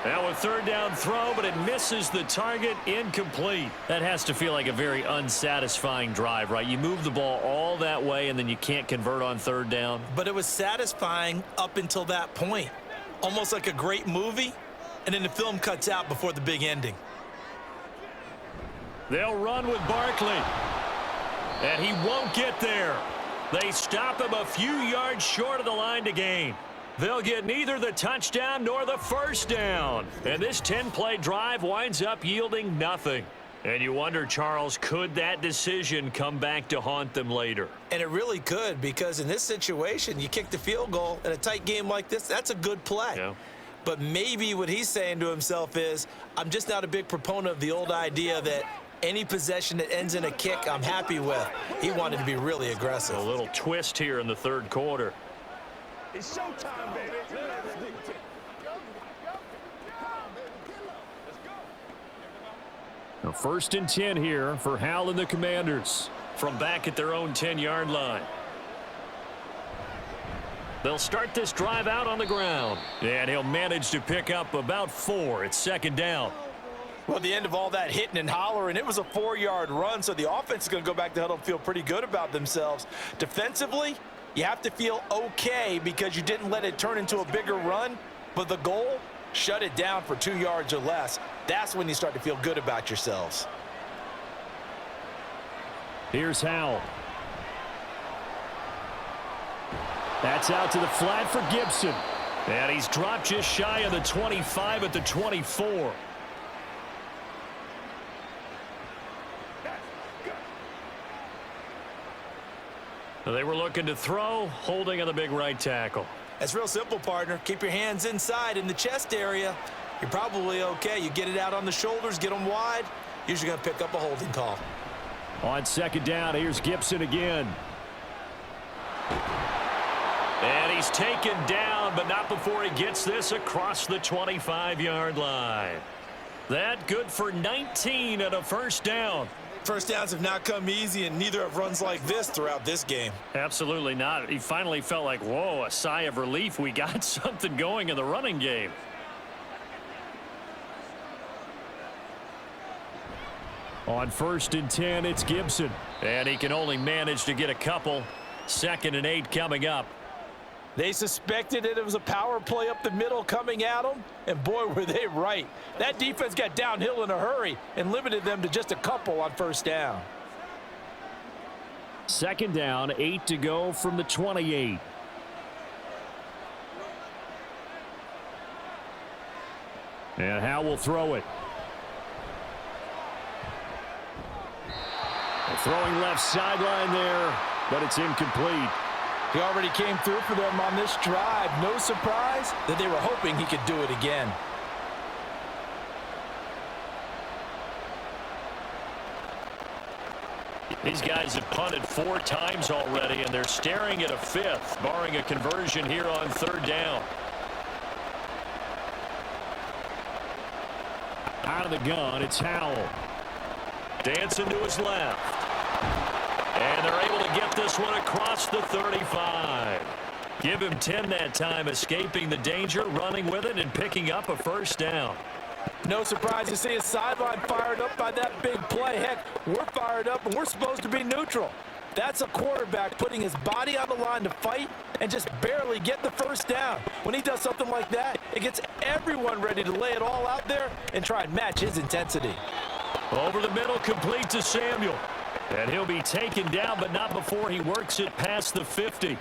Now a 3rd down throw, but it misses the target, incomplete. That has to feel like a very unsatisfying drive, right? You move the ball all that way, and then you can't convert on 3rd down. But it was satisfying up until that point. Almost like a great movie, and then the film cuts out before the big ending. They'll run with Barkley. And he won't get there. They stop him a few yards short of the line to gain. They'll get neither the touchdown nor the 1st down. And this 10-play drive winds up yielding nothing. And you wonder, Charles, could that decision come back to haunt them later? And it really could, because in this situation, you kick the field goal in a tight game like this, that's a good play. Yeah. But maybe what he's saying to himself is, I'm just not a big proponent of the old idea that any possession that ends in a kick, I'm happy with. He wanted to be really aggressive. A little twist here in the 3rd quarter. It's showtime, baby. A 1st and 10 here for Hal and the Commanders. From back at their own 10-yard line. They'll start this drive out on the ground. And he'll manage to pick up about 4. It's 2nd down. Well, at the end of all that hitting and hollering, it was a 4-yard run, so the offense is going to go back to huddle and feel pretty good about themselves. Defensively, you have to feel okay because you didn't let it turn into a bigger run, but the goal, shut it down for 2 yards or less. That's when you start to feel good about yourselves. Here's Howell. That's out to the flat for Gibson. And he's dropped just shy of the 25 at the 24. They were looking to throw, holding on the big right tackle. That's real simple, partner. Keep your hands inside in the chest area. You're probably okay. You get it out on the shoulders, get them wide. Usually going to pick up a holding call. On second down, here's Gibson again. And he's taken down, but not before he gets this across the 25-yard line. That good for 19 and a first down. First downs have not come easy, and neither have runs like this throughout this game. Absolutely not. He finally felt like, whoa, a sigh of relief. We got something going in the running game. On 1st and 10, it's Gibson. And he can only manage to get a couple. 2nd and 8 coming up. They suspected it was a power play up the middle coming at them, and boy, were they right. That defense got downhill in a hurry and limited them to just a couple on first down. 2nd down, 8 to go from the 28. And Howe will throw it. Throwing left sideline there, but it's incomplete. He already came through for them on this drive. No surprise that they were hoping he could do it again. These guys have punted 4 times already, and they're staring at a 5th, barring a conversion here on 3rd down. Out of the gun, it's Howell. Dancing to his left. And they're able to get this one across the 35. Give him 10 that time, escaping the danger, running with it, and picking up a first down. No surprise to see a sideline fired up by that big play. Heck, we're fired up, and we're supposed to be neutral. That's a quarterback putting his body on the line to fight and just barely get the first down. When he does something like that, it gets everyone ready to lay it all out there and try and match his intensity. Over the middle, complete to Samuel. And he'll be taken down, but not before he works it past the 50.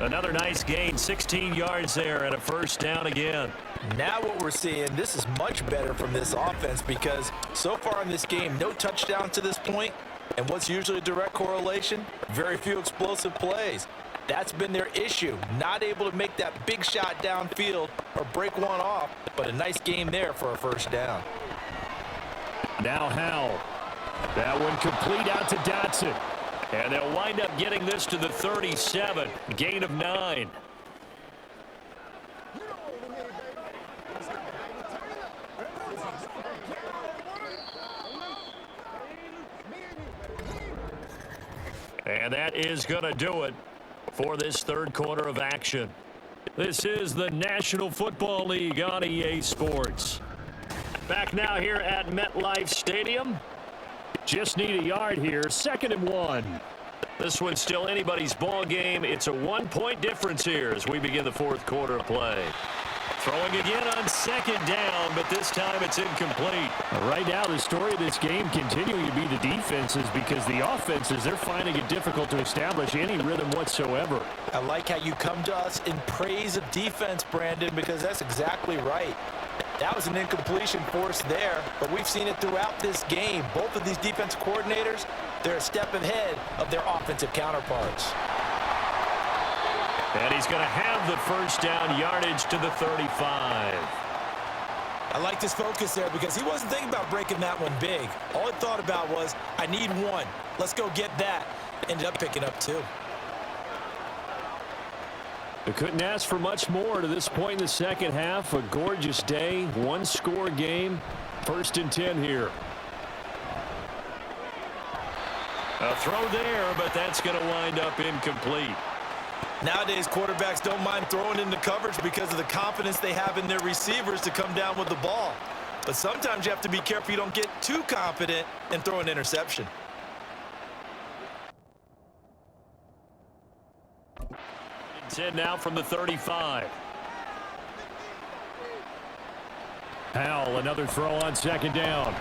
Another nice gain, 16 yards there, and a first down again. Now what we're seeing, this is much better from this offense because so far in this game, no touchdown to this point, and what's usually a direct correlation? Very few explosive plays. That's been their issue, not able to make that big shot downfield or break one off, but a nice game there for a first down. Now Howell. That one complete out to Dotson. And they'll wind up getting this to the 37. Gain of 9. And that is going to do it for this 3rd quarter of action. This is the National Football League on EA Sports. Back now here at MetLife Stadium. Just need a yard here. 2nd and 1. This one's still anybody's ball game. It's a 1-point difference here as we begin the 4th quarter of play. Throwing again on 2nd down, but this time it's incomplete. Right now, the story of this game continuing to be the defenses because the offenses, they're finding it difficult to establish any rhythm whatsoever. I like how you come to us in praise of defense, Brandon, because that's exactly right. That was an incompletion forced there, but we've seen it throughout this game. Both of these defense coordinators, they're a step ahead of their offensive counterparts. And he's going to have the first down, yardage to the 35. I like this focus there because he wasn't thinking about breaking that one big. All he thought about was, I need 1. Let's go get that. Ended up picking up 2. They couldn't ask for much more to this point in the second half. A gorgeous day, 1-score game. 1st and 10 here. A throw there, but that's going to wind up incomplete. Nowadays, quarterbacks don't mind throwing into coverage because of the confidence they have in their receivers to come down with the ball. But sometimes you have to be careful you don't get too confident and throw an interception. Now from the 35. Howell, another throw on 2nd down.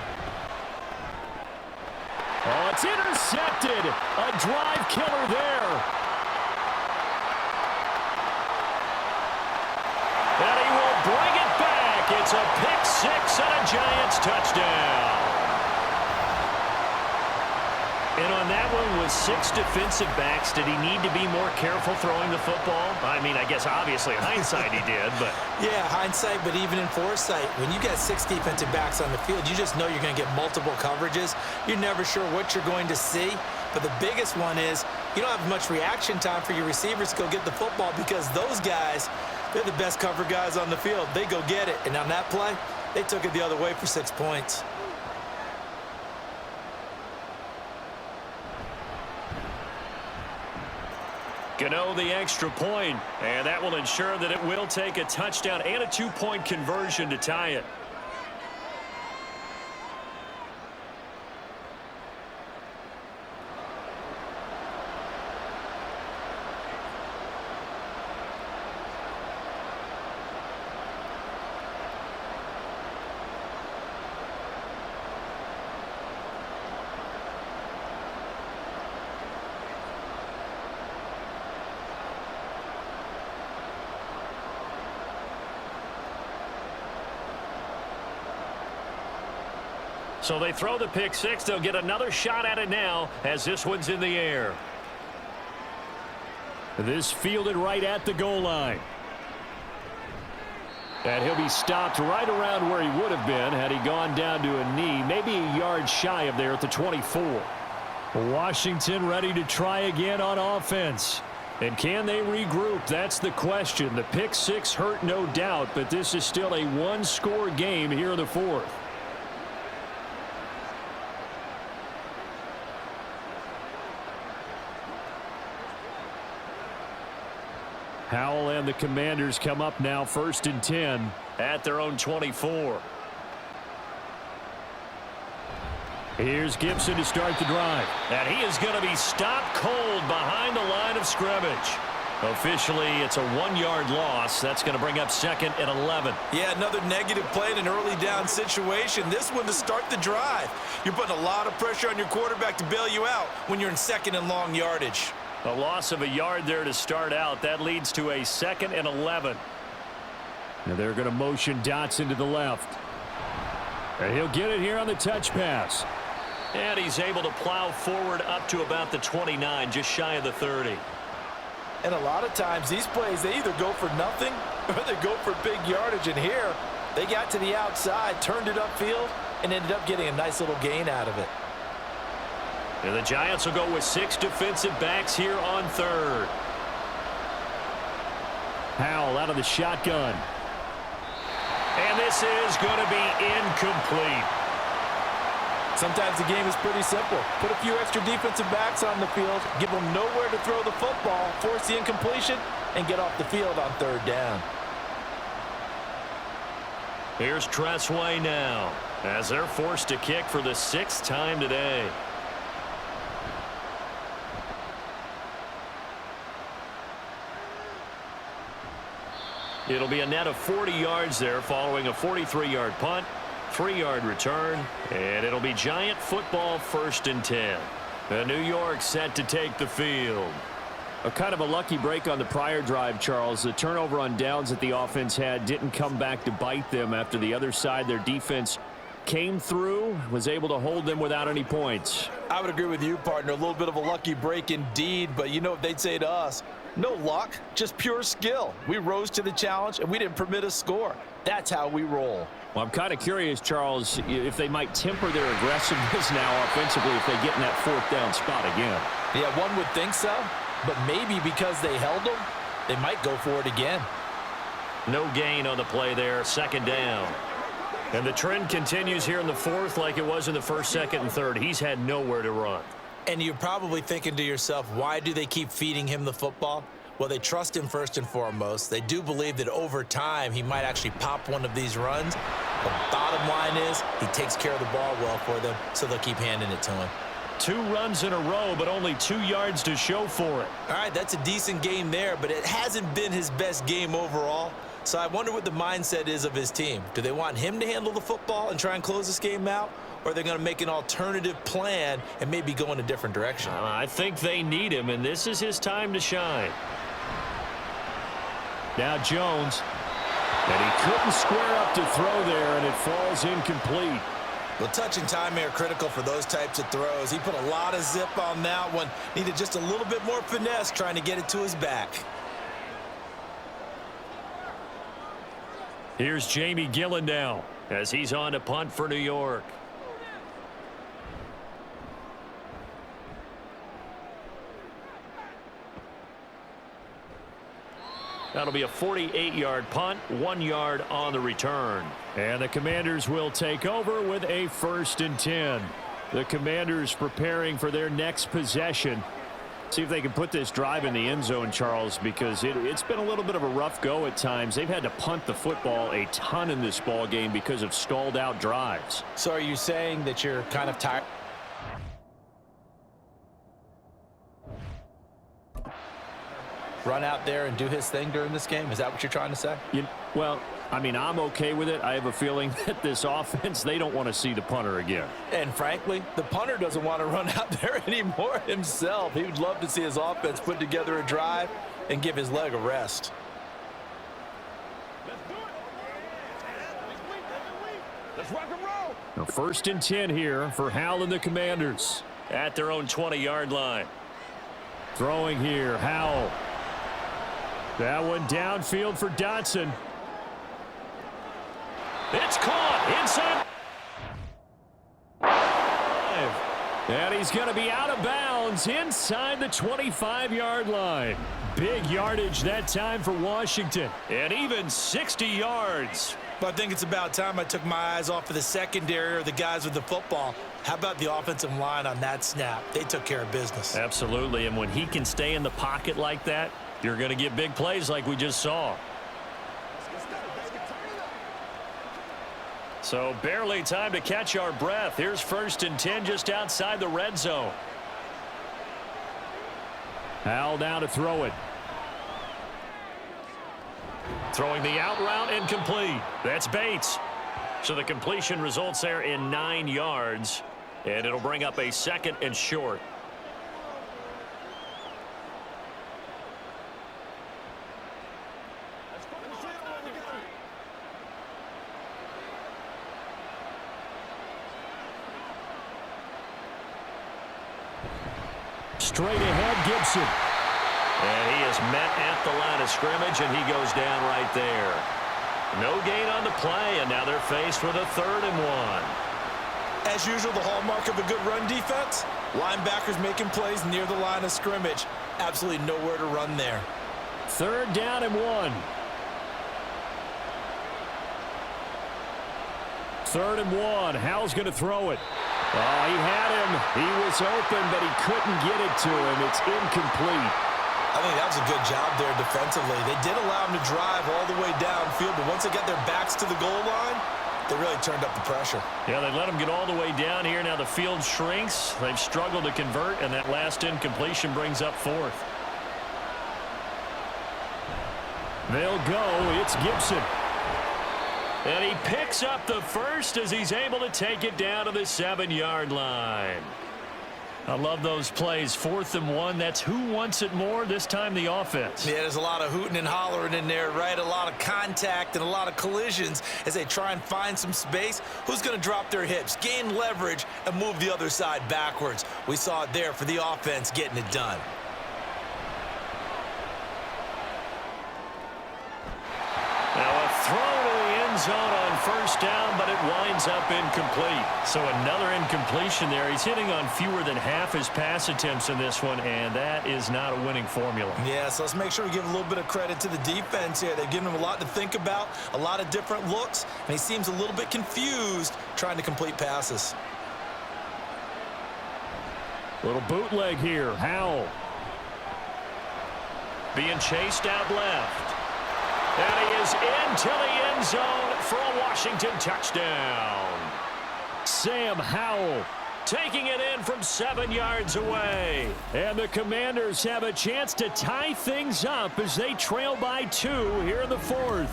Oh, it's intercepted. A drive killer there. It's a pick six and a Giants touchdown. And on that one, with 6 defensive backs, did he need to be more careful throwing the football? I mean, I guess obviously hindsight he did, but... Yeah, hindsight, but even in foresight, when you got 6 defensive backs on the field, you just know you're going to get multiple coverages. You're never sure what you're going to see. But the biggest one is you don't have much reaction time for your receivers to go get the football because those guys, they're the best cover guys on the field. They go get it. And on that play, they took it the other way for 6 points. Gano the extra point, and that will ensure that it will take a touchdown and a 2-point conversion to tie it. So they throw the pick six. They'll get another shot at it now as this one's in the air. This fielded right at the goal line. And he'll be stopped right around where he would have been had he gone down to a knee, maybe a yard shy of there at the 24. Washington ready to try again on offense. And can they regroup? That's the question. The pick six hurt, no doubt, but this is still a one-score game here in the fourth. Howell and the Commanders come up now 1st and 10 at their own 24. Here's Gibson to start the drive. And he is going to be stopped cold behind the line of scrimmage. Officially, it's a 1-yard loss. That's going to bring up 2nd and 11. Yeah, another negative play in an early down situation. This one to start the drive. You're putting a lot of pressure on your quarterback to bail you out when you're in 2nd and long yardage. A loss of a yard there to start out. That leads to a 2nd and 11. Now they're going to motion Dotson to the left. And he'll get it here on the touch pass. And he's able to plow forward up to about the 29, just shy of the 30. And a lot of times these plays, they either go for nothing or they go for big yardage. And here, they got to the outside, turned it upfield, and ended up getting a nice little gain out of it. And the Giants will go with 6 defensive backs here on 3rd. Howell out of the shotgun. And this is going to be incomplete. Sometimes the game is pretty simple. Put a few extra defensive backs on the field, give them nowhere to throw the football, force the incompletion, and get off the field on 3rd down. Here's Tressway now as they're forced to kick for the 6th time today. It'll be a net of 40 yards there following a 43-yard punt, 3-yard return, and it'll be Giant football 1st and 10. The New York set to take the field. A kind of a lucky break on the prior drive, Charles. The turnover on downs that the offense had didn't come back to bite them after the other side. Their defense came through, was able to hold them without any points. I would agree with you, partner. A little bit of a lucky break indeed, but you know what they'd say to us? No luck, just pure skill. We rose to the challenge, and we didn't permit a score. That's how we roll. Well, I'm kind of curious, Charles, if they might temper their aggressiveness now offensively if they get in that 4th down spot again. Yeah, one would think so, but maybe because they held them, they might go for it again. No gain on the play there, 2nd down. And the trend continues here in the 4th like it was in the 1st, 2nd, and 3rd. He's had nowhere to run. And you're probably thinking to yourself, why do they keep feeding him the football? Well, they trust him first and foremost. They do believe that over time he might actually pop one of these runs. The bottom line is he takes care of the ball well for them, so they'll keep handing it to him. 2 runs in a row, but only 2 yards to show for it. All right, that's a decent game there, but it hasn't been his best game overall. So I wonder what the mindset is of his team. Do they want him to handle the football and try and close this game out? Or are they going to make an alternative plan and maybe go in a different direction? I think they need him, and this is his time to shine. Now Jones. And he couldn't square up to throw there, and it falls incomplete. Well, touch and timing are critical for those types of throws. He put a lot of zip on that one. Needed just a little bit more finesse trying to get it to his back. Here's Jamie Gillen now as he's on to punt for New York. That'll be a 48-yard punt, 1 yard on the return. And the Commanders will take over with a 1st and 10. The Commanders preparing for their next possession. See if they can put this drive in the end zone, Charles, because it's been a little bit of a rough go at times. They've had to punt the football a ton in this ball game because of stalled out drives. So are you saying that you're kind of tired? Run out there and do his thing during this game? Is that what you're trying to say? Well, I mean, I'm okay with it. I have a feeling that this offense, they don't want to see the punter again. And frankly, the punter doesn't want to run out there anymore himself. He would love to see his offense put together a drive and give his leg a rest. Let's rock and roll. Now 1st and 10 here for Hal and the Commanders. At their own 20-yard line. Throwing here, Howell. That one downfield for Dotson. It's caught inside. And he's going to be out of bounds inside the 25-yard line. Big yardage that time for Washington. And even 60 yards. But I think it's about time I took my eyes off of the secondary or the guys with the football. How about the offensive line on that snap? They took care of business. Absolutely, and when he can stay in the pocket like that, you're going to get big plays like we just saw. So barely time to catch our breath. Here's 1st and 10 just outside the red zone. Hal down to throw it. Throwing the out route incomplete. That's Bates. So the completion results there in 9 yards, and it'll bring up a 2nd and short. Straight ahead, Gibson. And he is met at the line of scrimmage, and he goes down right there. No gain on the play, and now they're faced with a 3rd and 1. As usual, the hallmark of a good run defense, linebackers making plays near the line of scrimmage. Absolutely nowhere to run there. 3rd down and 1. 3rd and 1. Hal's going to throw it. Oh, he had him. He was open, but he couldn't get it to him. It's incomplete. I think that was a good job there defensively. They did allow him to drive all the way downfield, but once they got their backs to the goal line, they really turned up the pressure. Yeah, they let him get all the way down here. Now the field shrinks. They've struggled to convert, and that last incompletion brings up 4th. They'll go. It's Gibson. And he picks up the 1st as he's able to take it down to the 7-yard line. I love those plays. 4th and 1. That's who wants it more, this time the offense. Yeah, there's a lot of hooting and hollering in there, right? A lot of contact and a lot of collisions as they try and find some space. Who's going to drop their hips, gain leverage, and move the other side backwards? We saw it there for the offense getting it done. Now a throw to the end zone on 1st down, but it winds up incomplete. So another incompletion there. He's hitting on fewer than half his pass attempts in this one, and that is not a winning formula. Yeah, so let's make sure we give a little bit of credit to the defense here. They've given him a lot to think about, a lot of different looks, and he seems a little bit confused trying to complete passes. Little bootleg here. Howell. Being chased out left. And he is into the end zone for a Washington touchdown. Sam Howell taking it in from 7 yards away. And the Commanders have a chance to tie things up as they trail by 2 here in the 4th.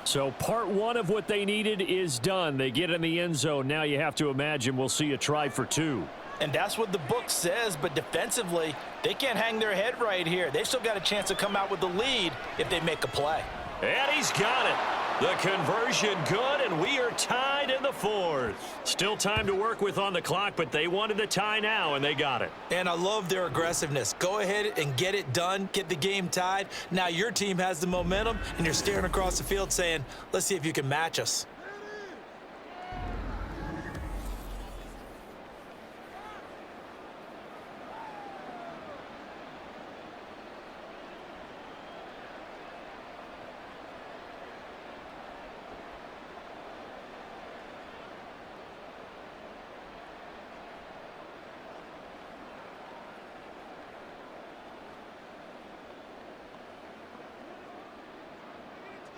So part 1 of what they needed is done. They get in the end zone. Now you have to imagine we'll see a try for 2. And that's what the book says, but defensively, they can't hang their head right here. They've still got a chance to come out with the lead if they make a play. And he's got it. The conversion good, and we are tied in the fourth. Still time to work with on the clock, but they wanted the tie now, and they got it. And I love their aggressiveness. Go ahead and get it done, get the game tied. Now your team has the momentum, and you're staring across the field saying, let's see if you can match us.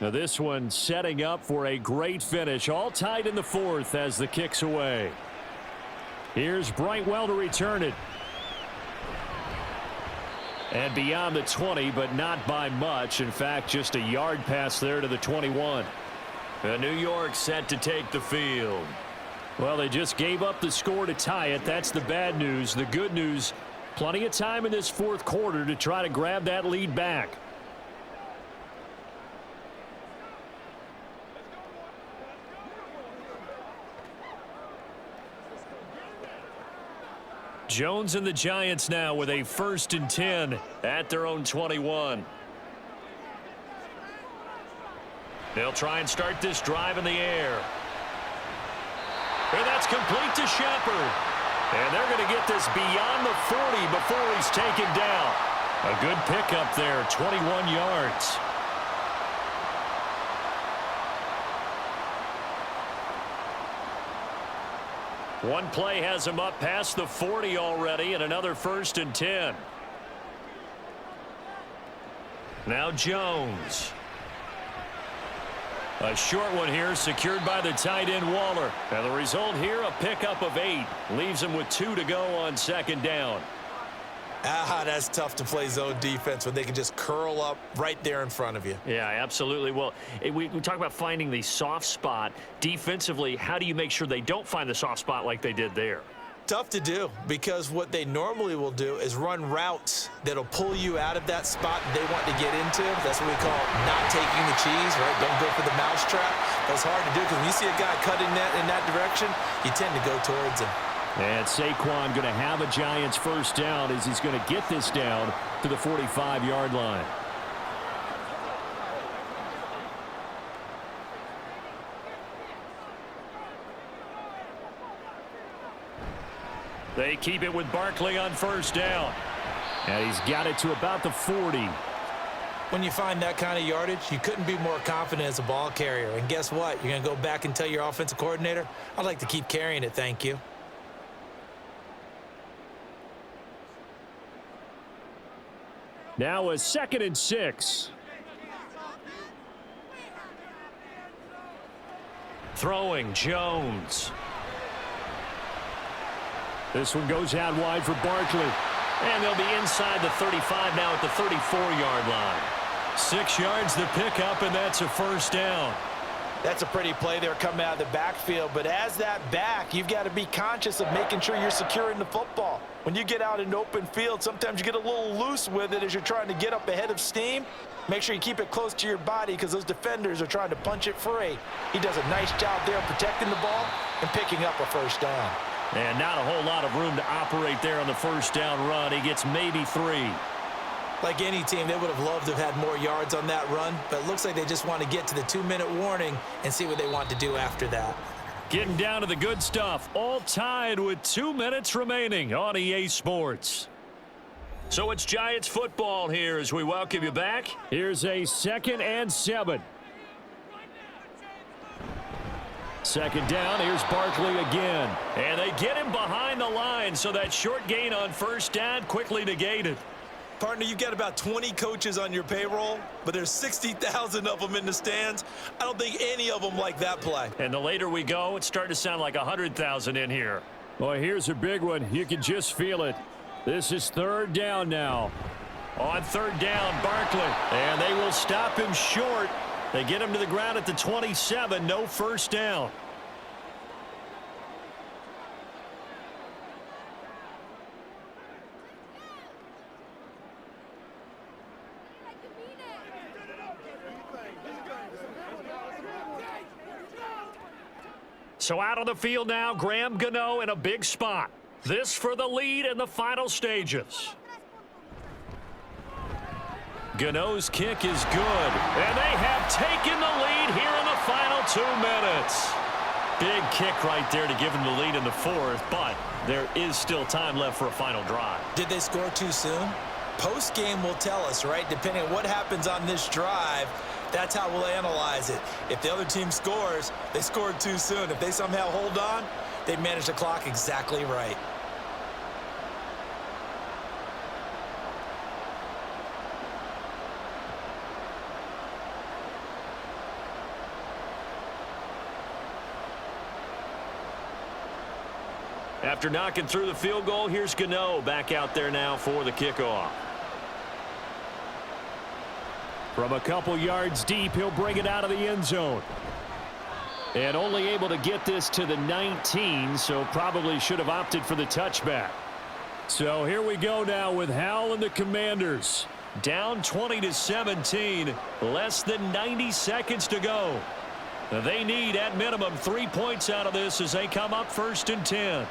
Now this one setting up for a great finish. All tied in the fourth as the kick's away. Here's Brightwell to return it. And beyond the 20, but not by much. In fact, just a yard pass there to the 21. New York set to take the field. Well, they just gave up the score to tie it. That's the bad news. The good news, plenty of time in this fourth quarter to try to grab that lead back. Jones and the Giants now with a 1st and 10 at their own 21. They'll try and start this drive in the air. And that's complete to Shepard. And they're going to get this beyond the 40 before he's taken down. A good pickup there, 21 yards. One play has him up past the 40 already, and another 1st and 10. Now Jones. A short one here, secured by the tight end Waller. And the result here, a pickup of 8. Leaves him with 2 to go on 2nd down. That's tough to play zone defense when they can just curl up right there in front of you. Yeah, absolutely. Well, we talk about finding the soft spot. Defensively, how do you make sure they don't find the soft spot like they did there? Tough to do, because what they normally will do is run routes that'll pull you out of that spot they want to get into. That's what we call not taking the cheese, right? Don't go for the mousetrap. That's hard to do, because when you see a guy cutting that in that direction, you tend to go towards him. And Saquon going to have a Giants 1st down as he's going to get this down to the 45-yard line. They keep it with Barkley on 1st down. And he's got it to about the 40. When you find that kind of yardage, you couldn't be more confident as a ball carrier. And guess what? You're going to go back and tell your offensive coordinator, I'd like to keep carrying it, thank you. Now a 2nd and 6. Throwing Jones. This one goes out wide for Barkley. And they'll be inside the 35 now at the 34-yard line. 6 yards to pick up, and that's a 1st down. That's a pretty play there coming out of the backfield. But as that back, you've got to be conscious of making sure you're securing the football. When you get out in open field, sometimes you get a little loose with it as you're trying to get up ahead of steam. Make sure you keep it close to your body, because those defenders are trying to punch it free. He does a nice job there protecting the ball and picking up a 1st down. And not a whole lot of room to operate there on the 1st down run. He gets maybe 3. Like any team, they would have loved to have had more yards on that run, but it looks like they just want to get to the 2-minute warning and see what they want to do after that. Getting down to the good stuff. All tied with 2 minutes remaining on EA Sports. So it's Giants football here as we welcome you back. Here's a 2nd and 7. 2nd down, here's Barkley again. And they get him behind the line, so that short gain on 1st down quickly negated. Partner, you've got about 20 coaches on your payroll, but there's 60,000 of them in the stands. I don't think any of them like that play. And the later we go, it's starting to sound like 100,000 in here. Well, here's a big one. You can just feel it. This is 3rd down now. On 3rd down, Barkley. And they will stop him short. They get him to the ground at the 27. No 1st down. So out on the field now, Graham Gano in a big spot. This for the lead in the final stages. Gano's kick is good, and they have taken the lead here in the final 2 minutes. Big kick right there to give them the lead in the fourth, but there is still time left for a final drive. Did they score too soon? Post-game will tell us, right? Depending on what happens on this drive, that's how we'll analyze it. If the other team scores, they scored too soon. If they somehow hold on, they managed the clock exactly right. After knocking through the field goal, here's Gano back out there now for the kickoff. From a couple yards deep, he'll bring it out of the end zone. And only able to get this to the 19, so probably should have opted for the touchback. So here we go now with Howell and the Commanders. Down 20-17, less than 90 seconds to go. They need, at minimum, 3 points out of this as they come up 1st and 10.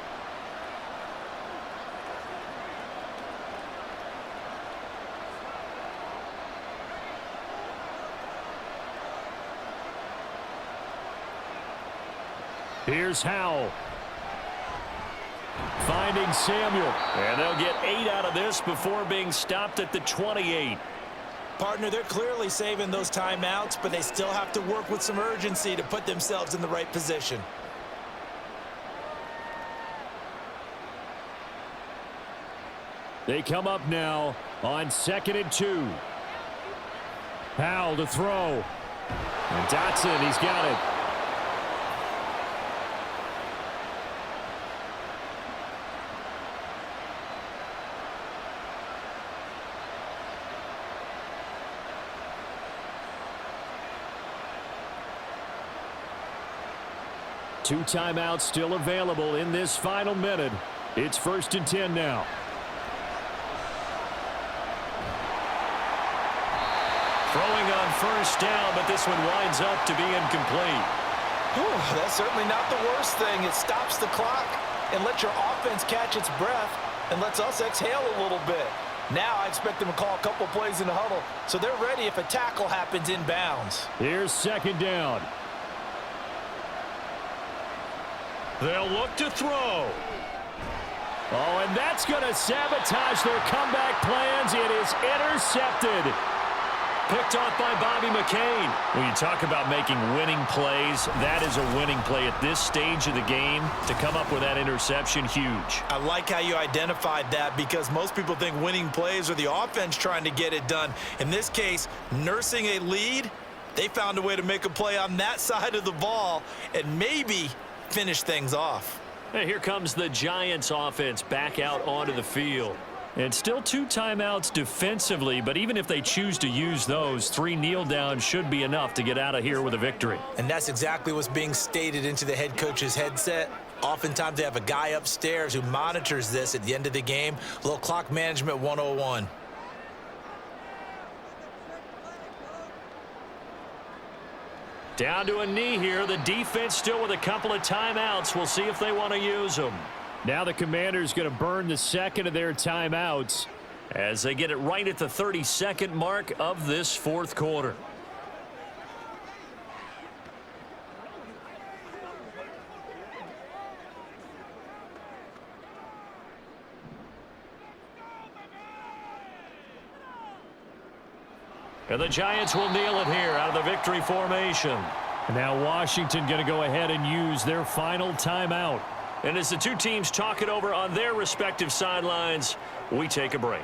Here's Howell. Finding Samuel. And they'll get 8 out of this before being stopped at the 28. Partner, they're clearly saving those timeouts, but they still have to work with some urgency to put themselves in the right position. They come up now on 2nd and 2. Howell to throw. And Dotson, he's got it. Two timeouts still available in this final minute. It's 1st and 10 now. Throwing on 1st down, but this one winds up to be incomplete. That's certainly not the worst thing. It stops the clock and lets your offense catch its breath and lets us exhale a little bit. Now I expect them to call a couple plays in the huddle, so they're ready if a tackle happens inbounds. Here's 2nd down. They'll look to throw. Oh, and that's going to sabotage their comeback plans. It is intercepted. Picked off by Bobby McCain. When you talk about making winning plays, that is a winning play at this stage of the game. To come up with that interception, huge. I like how you identified that because most people think winning plays are the offense trying to get it done. In this case, nursing a lead, they found a way to make a play on that side of the ball and maybe finish things off. And here comes the Giants offense back out onto the field. And still 2 timeouts defensively, but even if they choose to use those, 3 kneel downs should be enough to get out of here with a victory. And that's exactly what's being stated into the head coach's headset. Oftentimes they have a guy upstairs who monitors this at the end of the game. A little clock management 101. Down to a knee here. The defense still with a couple of timeouts. We'll see if they want to use them. Now the Commanders going to burn the 2nd of their timeouts as they get it right at the 32nd mark of this 4th quarter. And the Giants will kneel it here out of the victory formation. And now Washington going to go ahead and use their final timeout. And as the two teams talk it over on their respective sidelines, we take a break.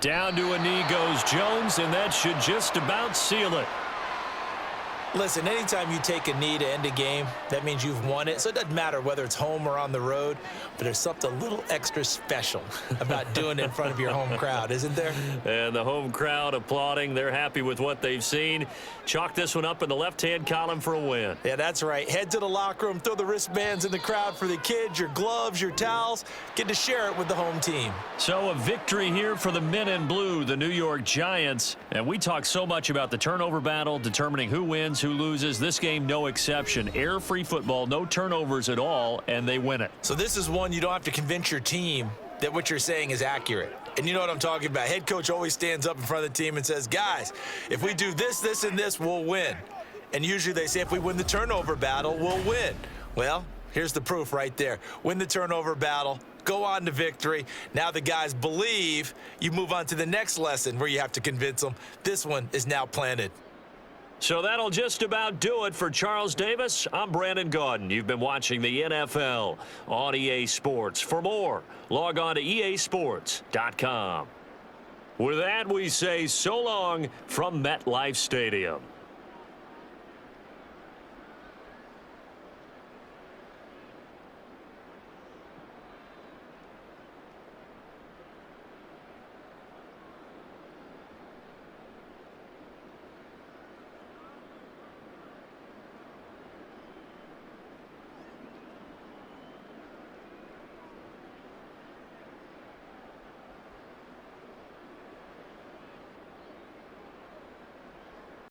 Down to a knee goes Jones, and that should just about seal it. Listen, anytime you take a knee to end a game, that means you've won it. So it doesn't matter whether it's home or on the road, but there's something a little extra special about doing it in front of your home crowd, isn't there? And the home crowd applauding. They're happy with what they've seen. Chalk this one up in the left-hand column for a win. Yeah, that's right. Head to the locker room, throw the wristbands in the crowd for the kids, your gloves, your towels. Get to share it with the home team. So a victory here for the men in blue, the New York Giants. And we talk so much about the turnover battle, determining who wins, who loses. This game, no exception. Error-free football, no turnovers at all, and they win it. So this is one you don't have to convince your team that what you're saying is accurate. And you know what I'm talking about. Head coach always stands up in front of the team and says, guys, if we do this, this, and this, we'll win. And usually they say if we win the turnover battle, we'll win. Well, here's the proof right there. Win the turnover battle, go on to victory. Now the guys believe. You move on to the next lesson where you have to convince them. This one is now planted. So that'll just about do it for Charles Davis. I'm Brandon Gaudin. You've been watching the NFL on EA Sports. For more, log on to easports.com. With that, we say so long from MetLife Stadium.